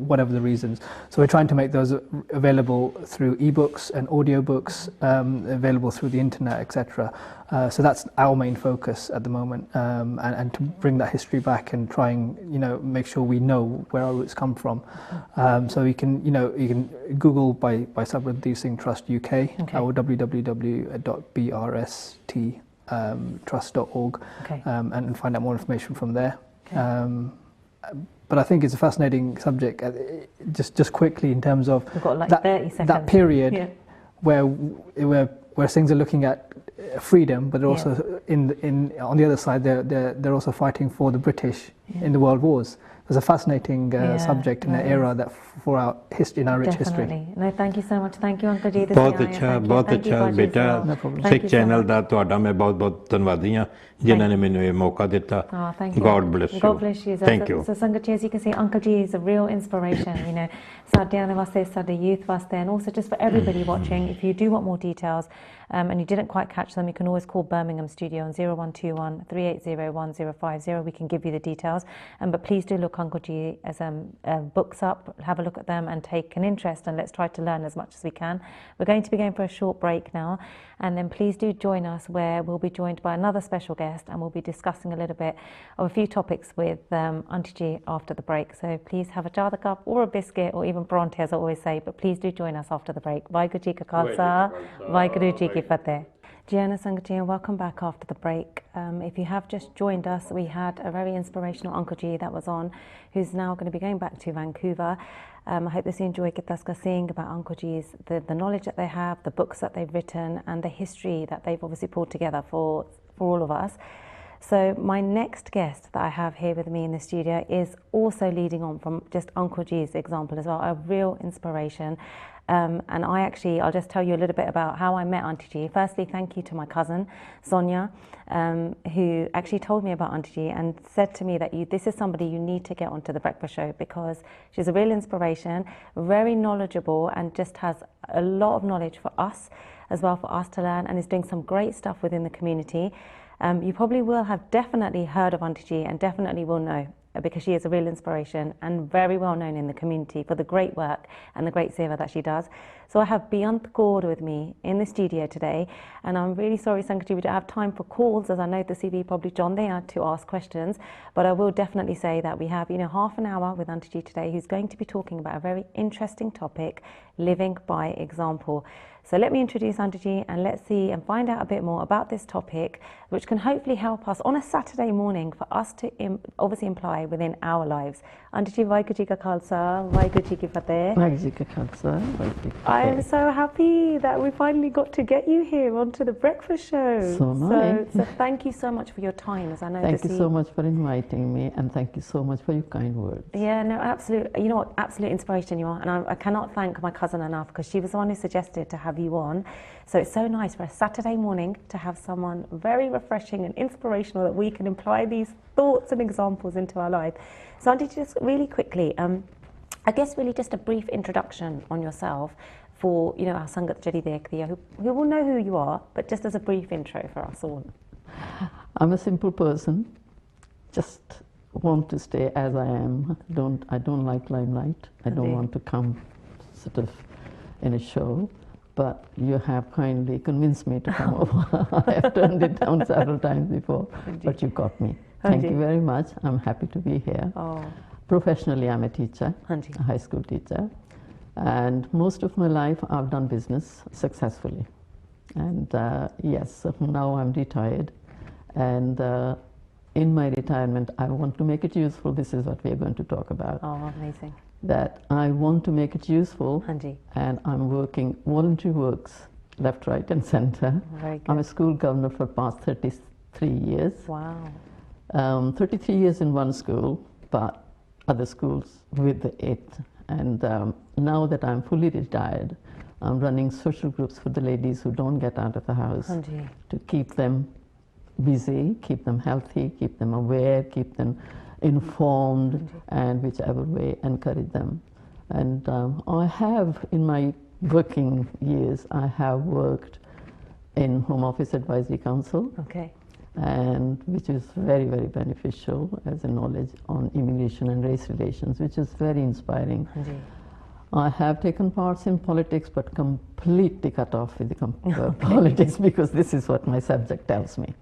whatever the reasons. So we're trying to make those available through ebooks and audiobooks, available through the internet, etc. So that's our main focus at the moment, and to bring that history back and try and make sure we know where our roots come from. So you can Google by Rਣਧੀਰ Singh Trust UK, or www.brst trust.org, and find out more information from there. But I think it's a fascinating subject. Just quickly, in terms of that period where things are looking at freedom, but also on the other side they're also fighting for the British in the world wars. was a fascinating subject in an era that for our history, in our rich history. Definitely. No, thank you so much. Thank you, Uncle Ji. ਬਹੁਤ ਅੱਛਾ ਬੇਟਾ ਸਿੱਖ channel ਦਾ ਤੁਹਾਡਾ ਮੈਂ ਬਹੁਤ ਧੰਨਵਾਦੀ ਹਾਂ ਜਿਨ੍ਹਾਂ ਨੇ ਮੈਨੂੰ ਇਹ ਮੌਕਾ ਦਿੱਤਾ God bless you. God bless you. Thank you. So Sangat Ji, as you can see, Uncle Ji is a real inspiration, you know, ਸਾਡਿਆਂ ਦੇ ਵਾਸਤੇ, ਸਾਡੇ youth ਵਾਸਤੇ, and also just for everybody watching. If you do want more details and you didn't quite catch them, you can always call Birmingham studio on 0121 380 1050. We can give you the details. But please do look Uncle Ji as books up, have a look at them and take an interest, and let's try to learn as much as we can. We're going to be going for a short break now, and then please do join us where we'll be joined by another special guest, and we'll be discussing a little bit of a few topics with Auntie Ji after the break. So please have a chai cup or a biscuit or even paronte, as I always say, but please do join us after the break. Vaheguru Ji Ka Khalsa, Vaheguru Ji Ki Fateh. Jiana Sangat Ji, welcome back after the break. If you have just joined us, we had a very inspirational Uncle Ji that was on, who's now going to be going back to Vancouver. I hope that you enjoyed discussing about Uncle Ji's, the knowledge that they have, the books that they've written, and the history that they've obviously pulled together for all of us. So my next guest that I have here with me in the studio is also leading on from just Uncle Ji's example as well, a real inspiration. And I'll just tell you a little bit about how I met Auntie Ji. Firstly, thank you to my cousin, Sonia, who actually told me about Auntie Ji and said to me that this is somebody you need to get onto the breakfast show because she's a real inspiration, very knowledgeable, and just has a lot of knowledge for us as well, for us to learn, and is doing some great stuff within the community. You probably will have definitely heard of Auntie Ji and definitely will know, because she is a real inspiration and very well known in the community for the great work and the great seva that she does. So I have Beyond Kaur with me in the studio today, and I'm really sorry, Sangat Ji, we don't have time for calls, as I know the CV probably John there to ask questions, but I will definitely say that we have, half an hour with Auntie Ji today, who's going to be talking about a very interesting topic, living by example. So let me introduce Auntie Ji and let's see and find out a bit more about this topic, which can hopefully help us on a Saturday morning for us to obviously imply within our lives. Auntie Ji, Vaheguru Ji Ka Khalsa, Vaheguru Ji Ki Fateh. Vaheguru Ji Ka Khalsa, Vaheguru Ji Ki Fateh. I am so happy that we finally got to get you here onto the breakfast show. So am I. So thank you so much for your time, as I know. Thank you so much for inviting me, and thank you so much for your kind words. Yeah, no, absolutely. You know what, absolute inspiration you are, and I cannot thank my cousin enough, because she was the one who suggested to have you on. So it's so nice for a Saturday morning to have someone very refreshing and inspirational that we can apply these thoughts and examples into our life. So Auntie, just really quickly, I guess really just a brief introduction on yourself for, our Sangat Jaigteg, who will know who you are, but just as a brief intro for us all. I'm a simple person, just want to stay as I am. I don't like limelight. I don't want to come sort of in a show. But you have kindly convinced me to come over. I have turned it down several times before, but you got me. Thank you very much. I'm happy to be here. Oh. Professionally, I'm a teacher, a high school teacher. And most of my life, I've done business successfully. And yes, now I'm retired. And in my retirement, I want to make it useful. This is what we're going to talk about. Oh, amazing. That I want to make it useful, and I'm working voluntary works left, right and center. Very good. I'm a school governor for the past 33 years. Wow. 33 years in one school, but other schools with it. And now that I'm fully retired, I'm running social groups for the ladies who don't get out of the house to keep them busy, keep them healthy, keep them aware, keep them informed, and whichever way encourage them. And I have, in my working years, I have worked in Home Office Advisory Council, and which is very, very beneficial as a knowledge on immigration and race relations, which is very inspiring. I have taken parts in politics, but completely cut off with the politics, because this is what my subject tells me.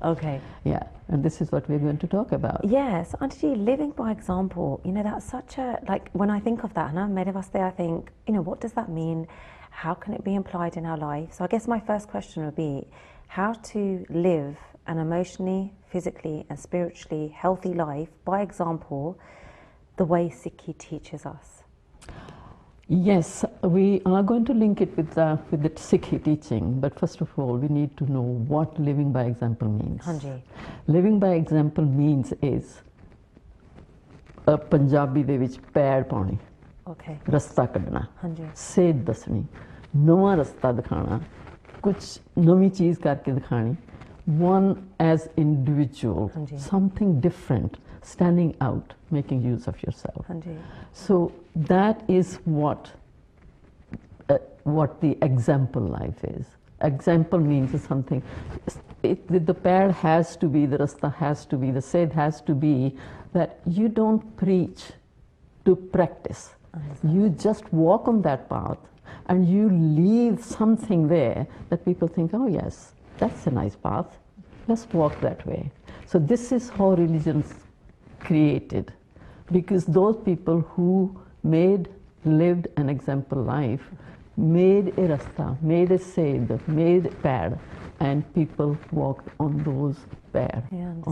Yeah, and this is what we're going to talk about. Yes, Auntie Ji, living by example, that's such a, when I think of that, I think, what does that mean? How can it be applied in our life? So I guess my first question would be how to live an emotionally, physically and spiritually healthy life by example, the way Sikhi teaches us. Yes, we are going to link it with the Sikh teaching, but first of all, we need to know what living by example means. Living by example means is Punjabi ਦੇ ਵਿੱਚ ਪੈੜ ਪਾਉਣੀ, Okay. ਰਸਤਾ ਕੱਢਣਾ, ਹਾਂਜੀ। ਸੇਧ ਦੱਸਣੀ, ਨਵਾਂ ਰਸਤਾ ਦਿਖਾਣਾ, ਕੁਛ ਨਵੀਂ ਚੀਜ਼ ਕਰਕੇ ਦਿਖਾਣੀ, one as individual, ਹਾਂਜੀ। something different, standing out, making use of yourself. ਹਾਂਜੀ। So that is what the example life is. Example means something, the pad has to be, the rasta has to be, the said has to be that you don't preach to practice. You just walk on that path and you leave something there that people think, oh yes, that's a nice path, let's walk that way. So this is how religion's created, because those people who lived an example life, made a rasta, made a said, made a pad, and people walked on those pad,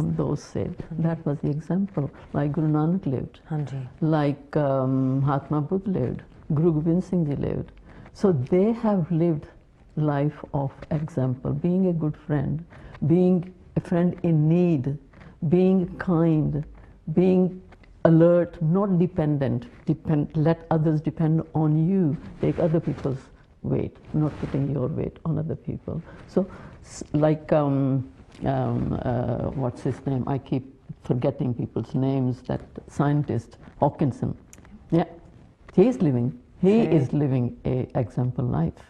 on those said. That was the example. Like Guru Nanak lived, ਹਾਂਜੀ। like Mahatma Buddha lived, Guru Gobind Singh Ji lived. So they have lived life of example, being a good friend, being a friend in need, being kind, being alert, not dependent, let others depend on you, take other people's weight, not putting your weight on other people. So like what's his name, I keep forgetting people's names, that scientist Hawkinson, yeah, he is living a example life.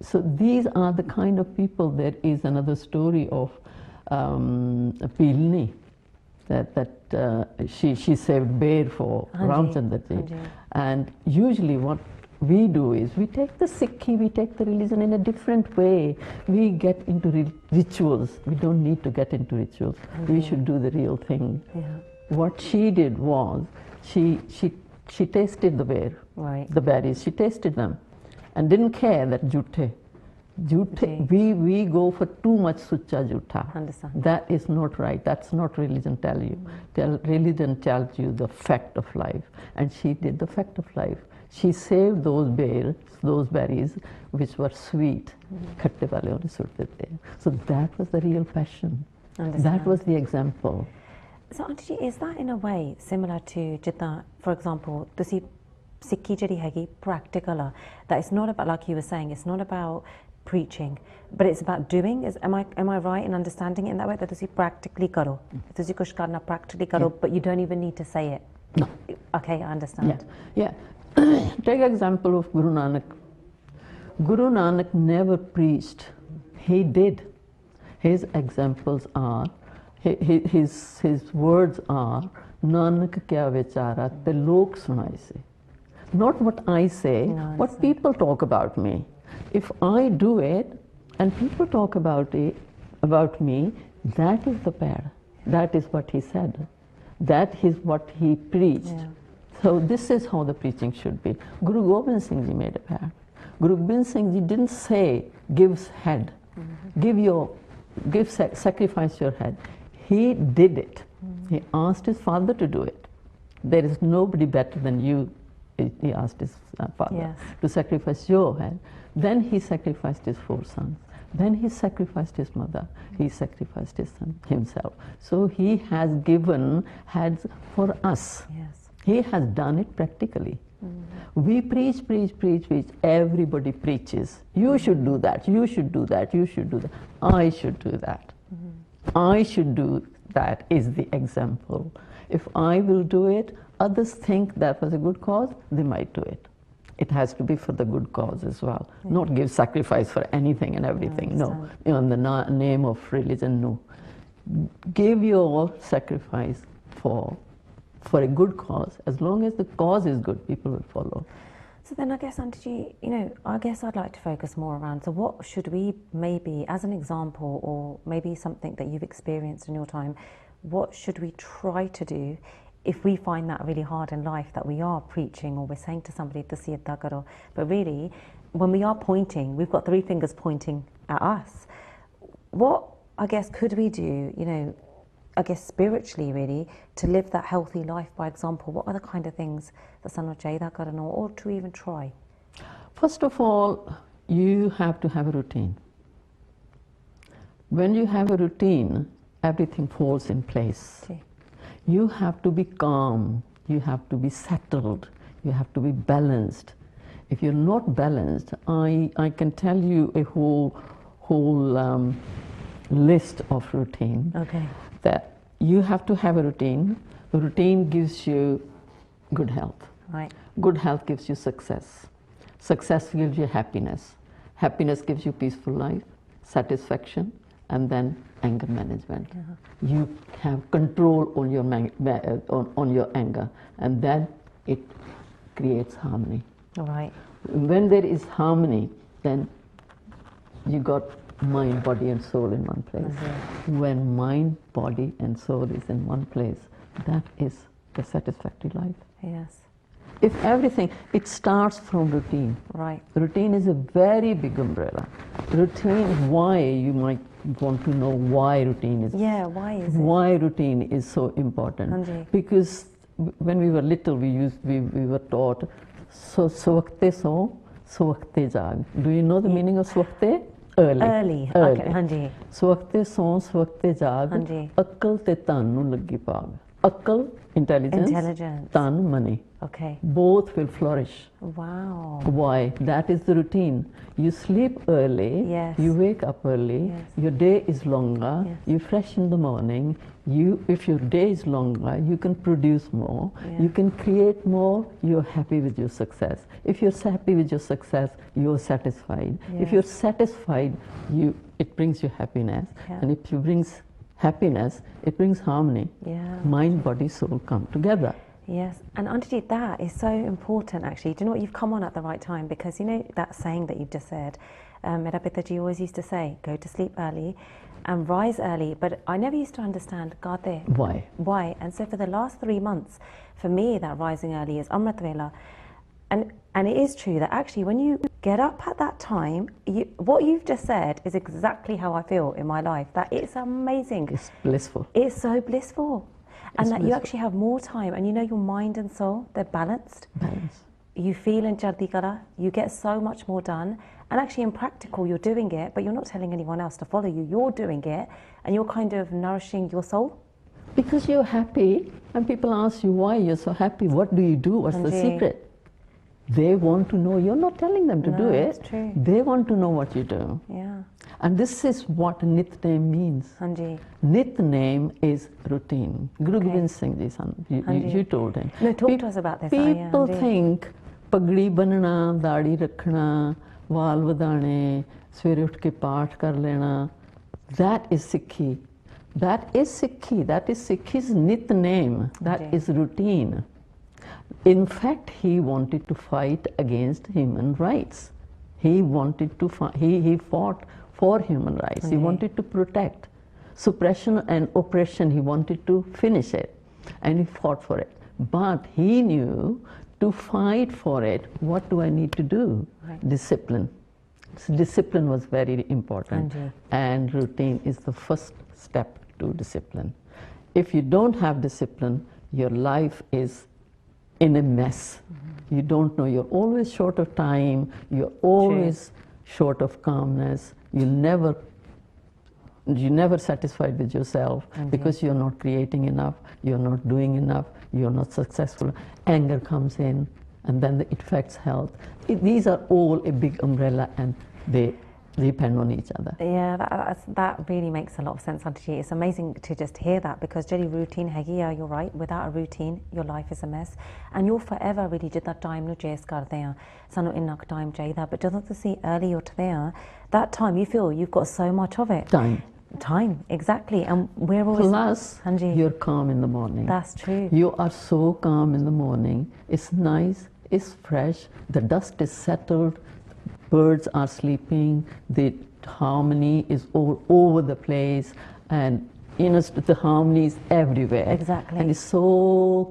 So these are the kind of people. There is another story of Pilni, that she saved bear for Ramchandra Ji. And usually what we do is we take the Sikhi, we take the religion in a different way. We get into rituals. We don't need to get into rituals. We should do the real thing. What she did was she tasted the bear, the berries. She tasted them and didn't care that jute. We go for too much sucha jutta. That is not right. That's not religion tell you. Religion tells you the fact of life, and she did the fact of life. She saved those berries which were sweet. Khatte wale onne sut dete. So that was the real passion. That was the example. So Auntie Ji, is that in a way similar to jitna, for example, ਤੁਸੀਂ ਸਿੱਖੀ ਜਿਹੜੀ ਹੈਗੀ practical ਆ, that it's not about, like you were saying, it's not about preaching, but it's about doing. Am I right in understanding it in that way, that ਤੁਸੀਂ practically ਕਰੋ, ਤੁਸੀਂ ਕੁਝ ਕਰਨਾ practically ਕਰੋ, but you don't even need to say it? No. Okay, I understand. Yeah. Take example of Guru Nanak. Guru Nanak never preached, he did. His examples are, his words are, Nanak kya vichara te lok sunaye se. Not what I say, what people talk about me. If I do it and people talk about me, that is the pad. That is what he said. That is what he preached. So this is how the preaching should be. Guru Gobind Singh Ji made a pad. Guru Gobind Singh Ji didn't say give head, sacrifice your head. He did it. He asked his father to do it. There is nobody better than you, he asked his father, to sacrifice your head. Then he sacrificed his 4 sons. Then he sacrificed his mother. He sacrificed his son himself. So he has given heads for us. He has done it practically. We preach. Everybody preaches. You should do that. You should do that. You should do that. I should do that. I should do that is the example. If I will do it, others think that was a good cause, they might do it. It has to be for the good cause as well. Not give sacrifice for anything and everything. No. In the name of religion, no. Give your sacrifice for a good cause. As long as the cause is good, people will follow. So then I guess, Auntie Ji, I guess I'd like to focus more around, so what should we maybe, as an example, or maybe something that you've experienced in your time, what should we try to do if we find that really hard in life, that we are preaching or we're saying to somebody, "Tusi eda karo," but really, when we are pointing, we've got 3 fingers pointing at us. What, I guess, could we do, I guess spiritually really, to live that healthy life by example? What are the kind of things that Sanwa Jaida Karano, or to even try? First of all, you have to have a routine. When you have a routine, everything falls in place. You have to be calm you have to be settled, you have to be balanced. If you're not balanced, I can tell you a whole list of routine. Okay. That you have to have a routine. A routine gives you good health. Right. Good health gives you success. Success gives you happiness. Happiness gives you peaceful life, satisfaction, and then anger management. You have control on your on your anger, and then it creates harmony. Right. When there is harmony, then you got mind, body, and soul in one place. When mind, body, and soul is in one place, that is the satisfactory life. Yes. If everything, it starts from routine. Right. Routine is a very big umbrella. Routine, why, you might want to know why routine is. Yeah, why is it? Why routine is so important. Hanji. Because when we were little, we were taught, swakte so, swakte jag. Do you know the meaning of swakte? Early. Okay, hanji. Swakte so, swakte jag. Hanji. Akal te tan nu lagi paag. Akal, intelligence. Tan, money. Okay. Both will flourish. Wow. Why? That is the routine. You sleep early, Yes. you wake up early, Yes. your day is longer, Yes. you're fresh in the morning, if your day is longer, you can produce more, Yeah. you can create more, you're happy with your success. If you're happy with your success, you're satisfied. Yes. If you're satisfied, it brings you happiness. Yeah. And if it brings happiness, it brings harmony. Yeah. Mind, body, soul come together. Yes, and Auntie, that is so important actually. Do you know what, you've come on at the right time, because you know that saying that you've just said, Mera Pitaji always used to say, go to sleep early and rise early, but I never used to understand Gade. Why? And so for the last 3 months, for me that rising early is Amrit Vela. And it is true that actually when you get up at that time, what you've just said is exactly how I feel in my life, that it's amazing. It's blissful. It's so blissful. And that you blissful. actually have more time, and you know your mind and soul, they're balanced. Balance. You feel in Jaigteg, you get so much more done. And actually in practical, you're doing it, but you're not telling anyone else to follow you. You're doing it, and you're kind of nourishing your soul. Because you're happy, and people ask you why you're so happy. What do you do? What's the Hanji. secret? They want to know. You're not telling them to No, do it. it's true. They want to know what you do. Yeah. And this is what Nitnem means. Hanji. Nitnem is routine. Guru Okay. Gobind Singh Ji, Hanji. you told him. No, talk to us about this. People Hanji. think pagdi banana, daadi rakhna, ਵਾਲ ਵਧਾਣੇ, ਸਵੇਰੇ ਉੱਠ ਕੇ ਪਾਠ ਕਰ ਲੈਣਾ, that is Sikhi. That is Sikhi. That is Sikhi's Nitnem. That Okay. is routine. In fact, he wanted to fight against human rights. He wanted to he fought for human rights. He Okay. wanted to protect. Suppression and oppression, he wanted to finish it. And he fought for it. But he knew to fight for it, what do I need to do? Right. Discipline. So discipline was very important. Anji. And routine is the first step to discipline. If you don't have discipline, your life is in a mess. You don't know, you're always short of time, you're always short of calmness, you're never satisfied with yourself because you're not creating enough, you're not doing enough, you're not successful. Anger comes in, and then it affects health. These are all a big umbrella, and they depend on each other. Yeah, that really makes a lot of sense, Auntie. It's amazing to just hear that, because ਜਿਹੜੀ routine ਹੈਗੀ ਆ, you're right, without a routine your life is a mess, and you're forever really ਜਿੱਦਾਂ time ਨੂੰ chase ਕਰਦੇ ਆ, ਸਾਨੂੰ ਇੰਨਾ ਕੁ time ਚਾਹੀਦਾ, but ਜਦੋਂ ਤੁਸੀਂ early ਉੱਠਦੇ ਆ, that time you feel you've got so much of it. Time, exactly, and we're always... Plus, Hanji. you're calm in the morning. That's true. You are so calm in the morning. It's nice, it's fresh, the dust is settled, birds are sleeping, the harmony is all over the place, and you know, the harmony is everywhere. Exactly. And it's so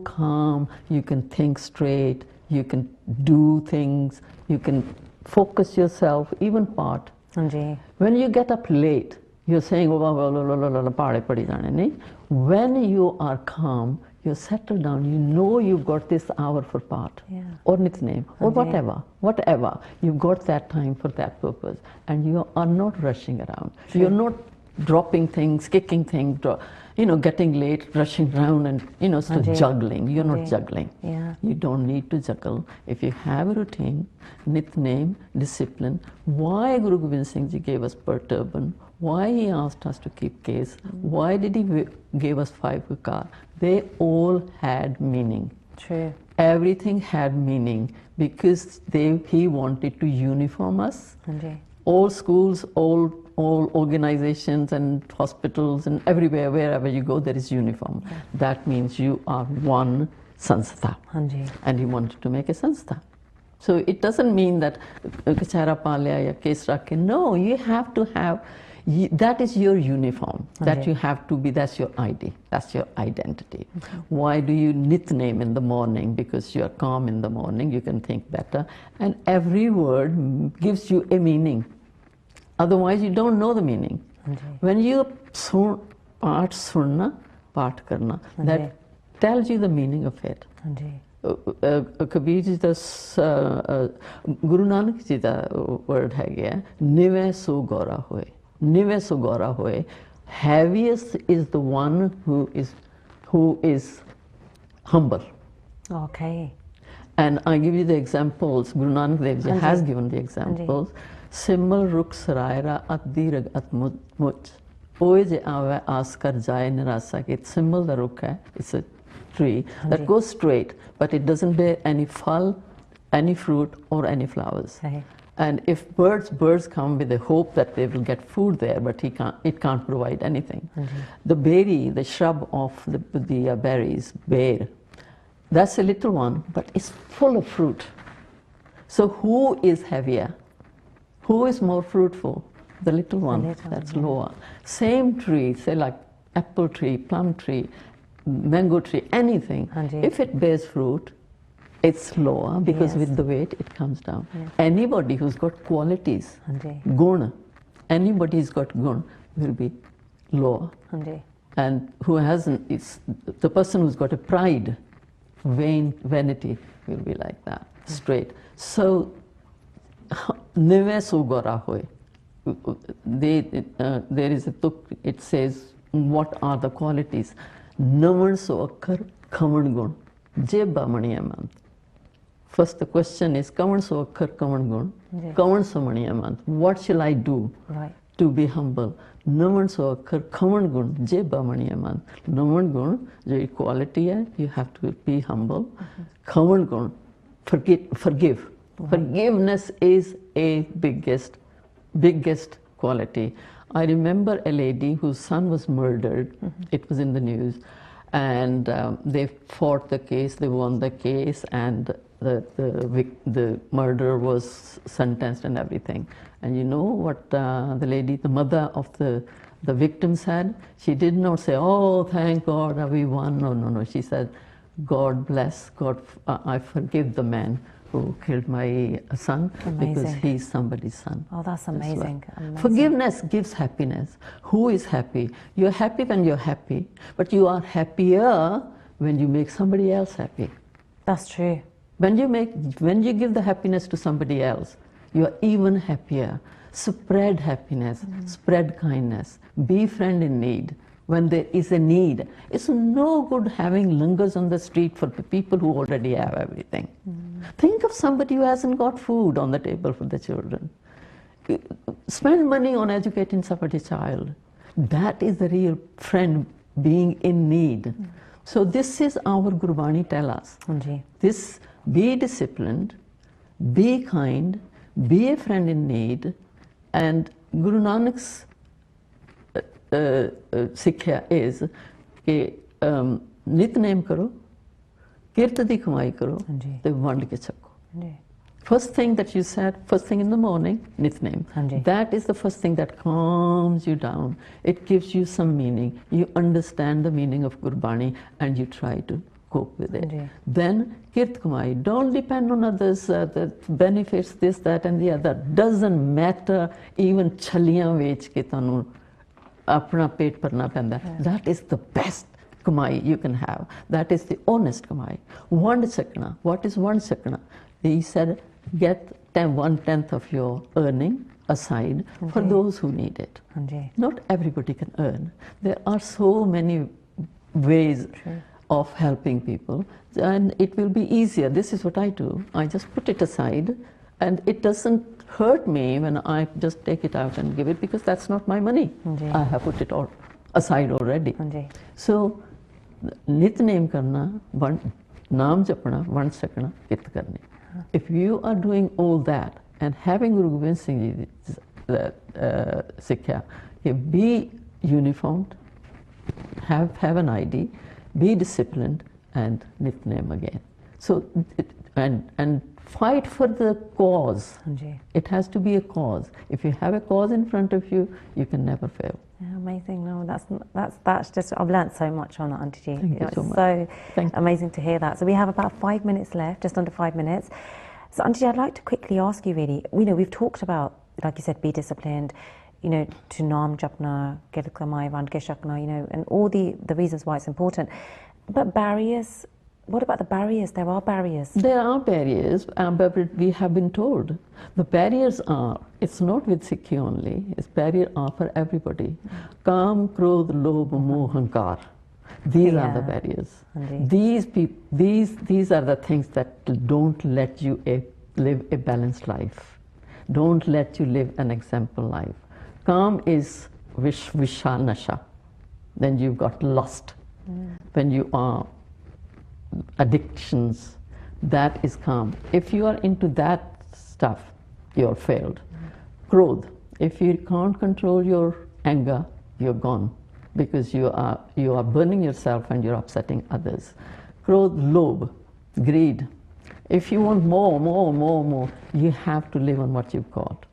calm, you can think straight, you can do things, you can focus yourself, even part. Hanji. When you get up late, you're saying, when you are calm, you're settled down, you know you've got this hour for part, or Nitnem, or whatever. You've got that time for that purpose, and you are not rushing around. You're not dropping things, kicking things, getting late, rushing around and, so juggling. You're not juggling. Yeah. You don't need to juggle. If you have a routine, nitnem, discipline, why Guru Gobind Singh Ji gave us per turban, why he asked us to keep case, why did he give us 5 kakar, they all had meaning. True. Everything had meaning because he wanted to uniform us. Anji. All schools, all organizations and hospitals and everywhere, wherever you go, there is uniform. Yeah. That means you are one sanstha. Anji. And he wanted to make a sanstha. So it doesn't mean that kachara palya ya case rakhe. No, you have to have, that is your uniform. Anji. That you have to be, that's your ID, that's your identity. Okay. Why do you nitnem in the morning? Because you are calm in the morning, you can think better. And every word gives you a meaning. Otherwise, you don't know the meaning. Anji. When you part sunna, part karna, Anji. That tells you the meaning of it. Kabir ji da Guru Nanak ji da word hai nive so gora hoye. Nive so gora hoye. Heaviest is the one who is humble. Okay. And I give you the examples. Guru Nanak Dev Ji has given the examples. Simmal ruk saraira addi rag at much. Oye je aave askar jaye nirasa. It's simmal the ruk hai. It's a tree that goes straight, but it doesn't bear any phal, any fruit, or any flowers. Okay. And if birds come with the hope that they will get food there, but it can't provide anything. The berry, the shrub of the berries, bear, that's a little one, but it's full of fruit. So who is heavier? Who is more fruitful? The little one, that's lower. Same tree, say like apple tree, plum tree, mango tree, anything. If it bears fruit, it's lower because with the weight it comes down. Anybody who's got qualities, guna, anybody who's got guna will be lower. And who hasn't, it's the person who's got a pride, vanity will be like that, straight. So, nive so gora hoy. There is a tuk, it says, what are the qualities? Naman so akkar kaman gun, jebba mani amant. First the question is, kaman so akkar kaman gun, kaman so mani amant. What shall I do to be humble? Naman so akkar kaman gun, jebba mani amant. Naman gun, jo equality hai, you have to be humble. Kaman gun, forgive. Forgiveness is a biggest quality. I remember a lady whose son was murdered. It was in the news. And they fought the case, they won the case, and the murderer was sentenced and everything. And you know what the lady, the mother of the victim said? She did not say, oh, thank God, we won. No. She said, God bless, I forgive the man who killed my son. Because he's somebody's son. Oh, that's amazing. Forgiveness gives happiness. Who is happy? You're happy when you're happy, but you are happier when you make somebody else happy. That's true. When you give the happiness to somebody else, you are even happier. Spread happiness, spread kindness, be friend in need. When there is a need, it's no good having langars on the street for the people who already have everything. Think of somebody who hasn't got food on the table for the children. Spend money on educating somebody's child. That is the real friend, being in need. So this is our Gurbani tell us. This, be disciplined, be kind, be a friend in need, and Guru Nanak's sikhya is कि नितनेम करो, किरत दी कमाई करो, ते वंड के छको. First thing that you said, first thing in the morning, nitnem. That is the first thing that calms you down. It gives you some meaning. You understand the meaning of Gurbani and you try to cope with it. Then kirt kamai. Don't depend on others, the benefits, this, that, and the other. Doesn't matter. Even chaliyan vech ke tanu apna pet parna penda. That is the best kamai you can have. That is the honest kamai. One sakna. What is one sakna? He said, get 1/10 of your earning aside for those who need it. Not everybody can earn. There are so many ways of helping people, and it will be easier. This is what I do. I just put it aside, and it doesn't hurt me when I just take it out and give it, because that's not my money. I have put it all aside already. So, nitnem karna, naam japna, vand sakna, kit karni. If you are doing all that and having Guru Gobind Singh Ji's Sikhya, be uniformed, have an ID, be disciplined, and nitnem again. So, and fight for the cause. It has to be a cause. If you have a cause in front of you, you can never fail. Yeah, amazing. No, that's just, I've learnt so much on that, Auntie G. Thank you so much. So Thank you. amazing to hear that. So we have about 5 minutes left, just under 5 minutes. So Auntie G, I'd like to quickly ask you really, we've talked about, like you said, be disciplined, to naam japna, get kamai, vand ke shakna, and all the reasons why it's important. But barriers, what about the barriers? There are barriers. There are barriers, but we have been told. The barriers are, it's not with Sikhi only, it's barriers are for everybody. Kam, Krodh, Lobh, Moh, Hankar. These are the barriers. These are the things that don't let you live a balanced life. Don't let you live an example life. Kam is Visha Nasha. Then you've got lust. When you are addictions, that is calm. If you are into that stuff, you're failed. Krodh, if you can't control your anger, you're gone, because you are burning yourself and you're upsetting others. Krodh, Lobh, greed. If you want more, you have to live on what you've got.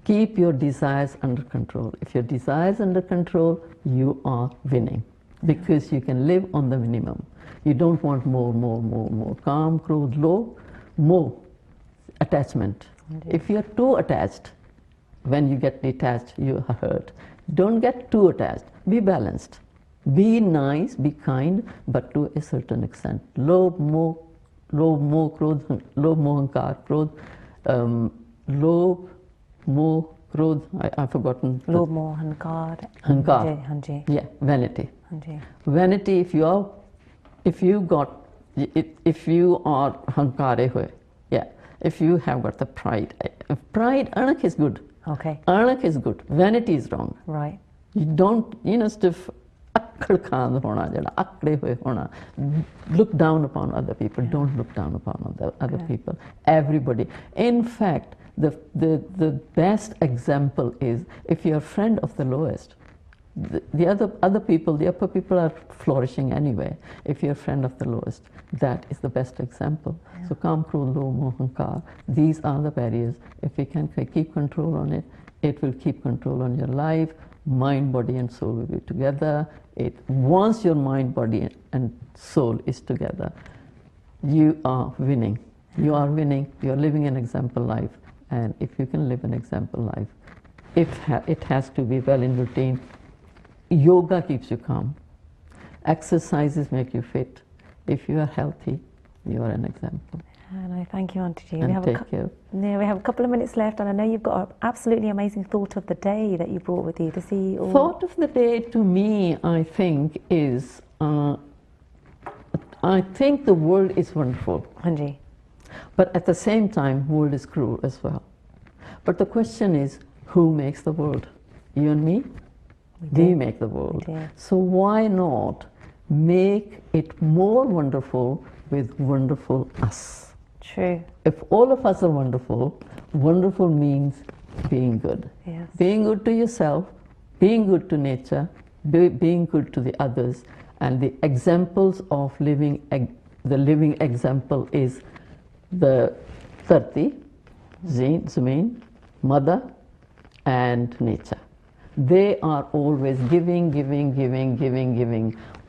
Keep your desires under control. If your desires under control, you are winning, because you can live on the minimum. You don't want more. Kam, Krodh, Lobh, more attachment. If you're too attached, when you get detached, you are hurt. Don't get too attached. Be balanced. Be nice, be kind, but to a certain extent. Lobh, Moh, Krodh, Lobh, Moh, Hankar, Krodh, Lobh, Moh, Krodh, I've forgotten. Lobh, Moh, Hankar. Hankar. Yeah, vanity. Vanity, if you are hankare hoye, yeah, if you have got the pride, anak is good. Okay. Anak is good. Vanity is wrong. Right. You don't, stiff akkad khaan hona, jada akde hoye hona. Look down upon other people. Yeah. Don't look down upon other people. Everybody. In fact, the best example is if you're a friend of the lowest. The other people, the upper people are flourishing anyway. If you're a friend of the lowest, that is the best example. Yeah. So Kam, Krodh, Lobh, Moh, Hankar, these are the barriers. If we can keep control on it, it will keep control on your life. Mind, body and soul will be together. Once your mind, body and soul is together, you are winning. You are winning. You are living an example life. And if you can live an example life, it has to be well in routine. Yoga keeps you calm. Exercises make you fit. If you are healthy, you are an example. No, thank you, Auntie G. And take care. Yeah, we have a couple of minutes left, and I know you've got an absolutely amazing thought of the day that you brought with you to see all. Thought of the day to me, I think, is I think the world is wonderful. Anji. But at the same time, world is cruel as well. But the question is, who makes the world? You and me? We make the world. So why not make it more wonderful with wonderful us? True. If all of us are wonderful, wonderful means being good. Yes. Being good to yourself, being good to nature, being good to the others, and the examples of living, the living example is the Dharti, Zameen, Mother, and nature. They are always giving.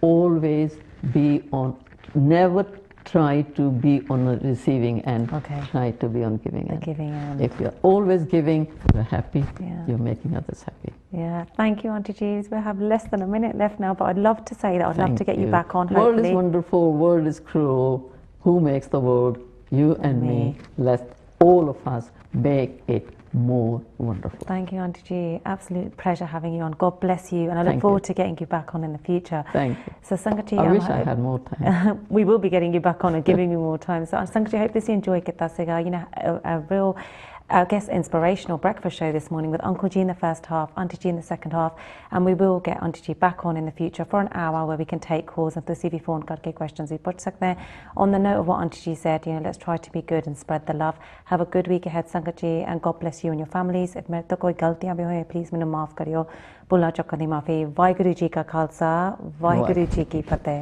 Always be on, never try to be on the receiving end. Okay. Try to be on giving end. Giving end. If you're always giving, you're happy, you're making others happy. Yeah, thank you, Auntie G. We have less than a minute left now, but I'd love to say that. I'd love to get you back on, hopefully. World is wonderful, world is cruel. Who makes the world? You and me. Let all of us make it more wonderful. Thank you, Auntie Ji. Absolute pleasure having you on. God bless you, and I look Thank forward you. to getting you back on in the future. Thank you. So, Sangat Ji, I wish I had more time. we will be getting you back on and giving you more time. So, Sangat Ji, I hope this you enjoy kita sega. You know, a real, I guess, inspirational breakfast show this morning with Uncle Ji in the first half, Auntie Ji in the second half, and we will get Auntie Ji back on in the future for an hour where we can take calls and to भी phone करके questions we put सकते हैं. On the note of what Auntie Ji said, you know, let's try to be good and spread the love. Have a good week ahead, Sangat Ji, and God bless you and your families. If मेरे तो कोई गलतियां भी होए, please मैंने माफ करियो. भुला चुका दी माफी. वाहिगुरु जी का खालसा, वाहिगुरु जी की फतेह.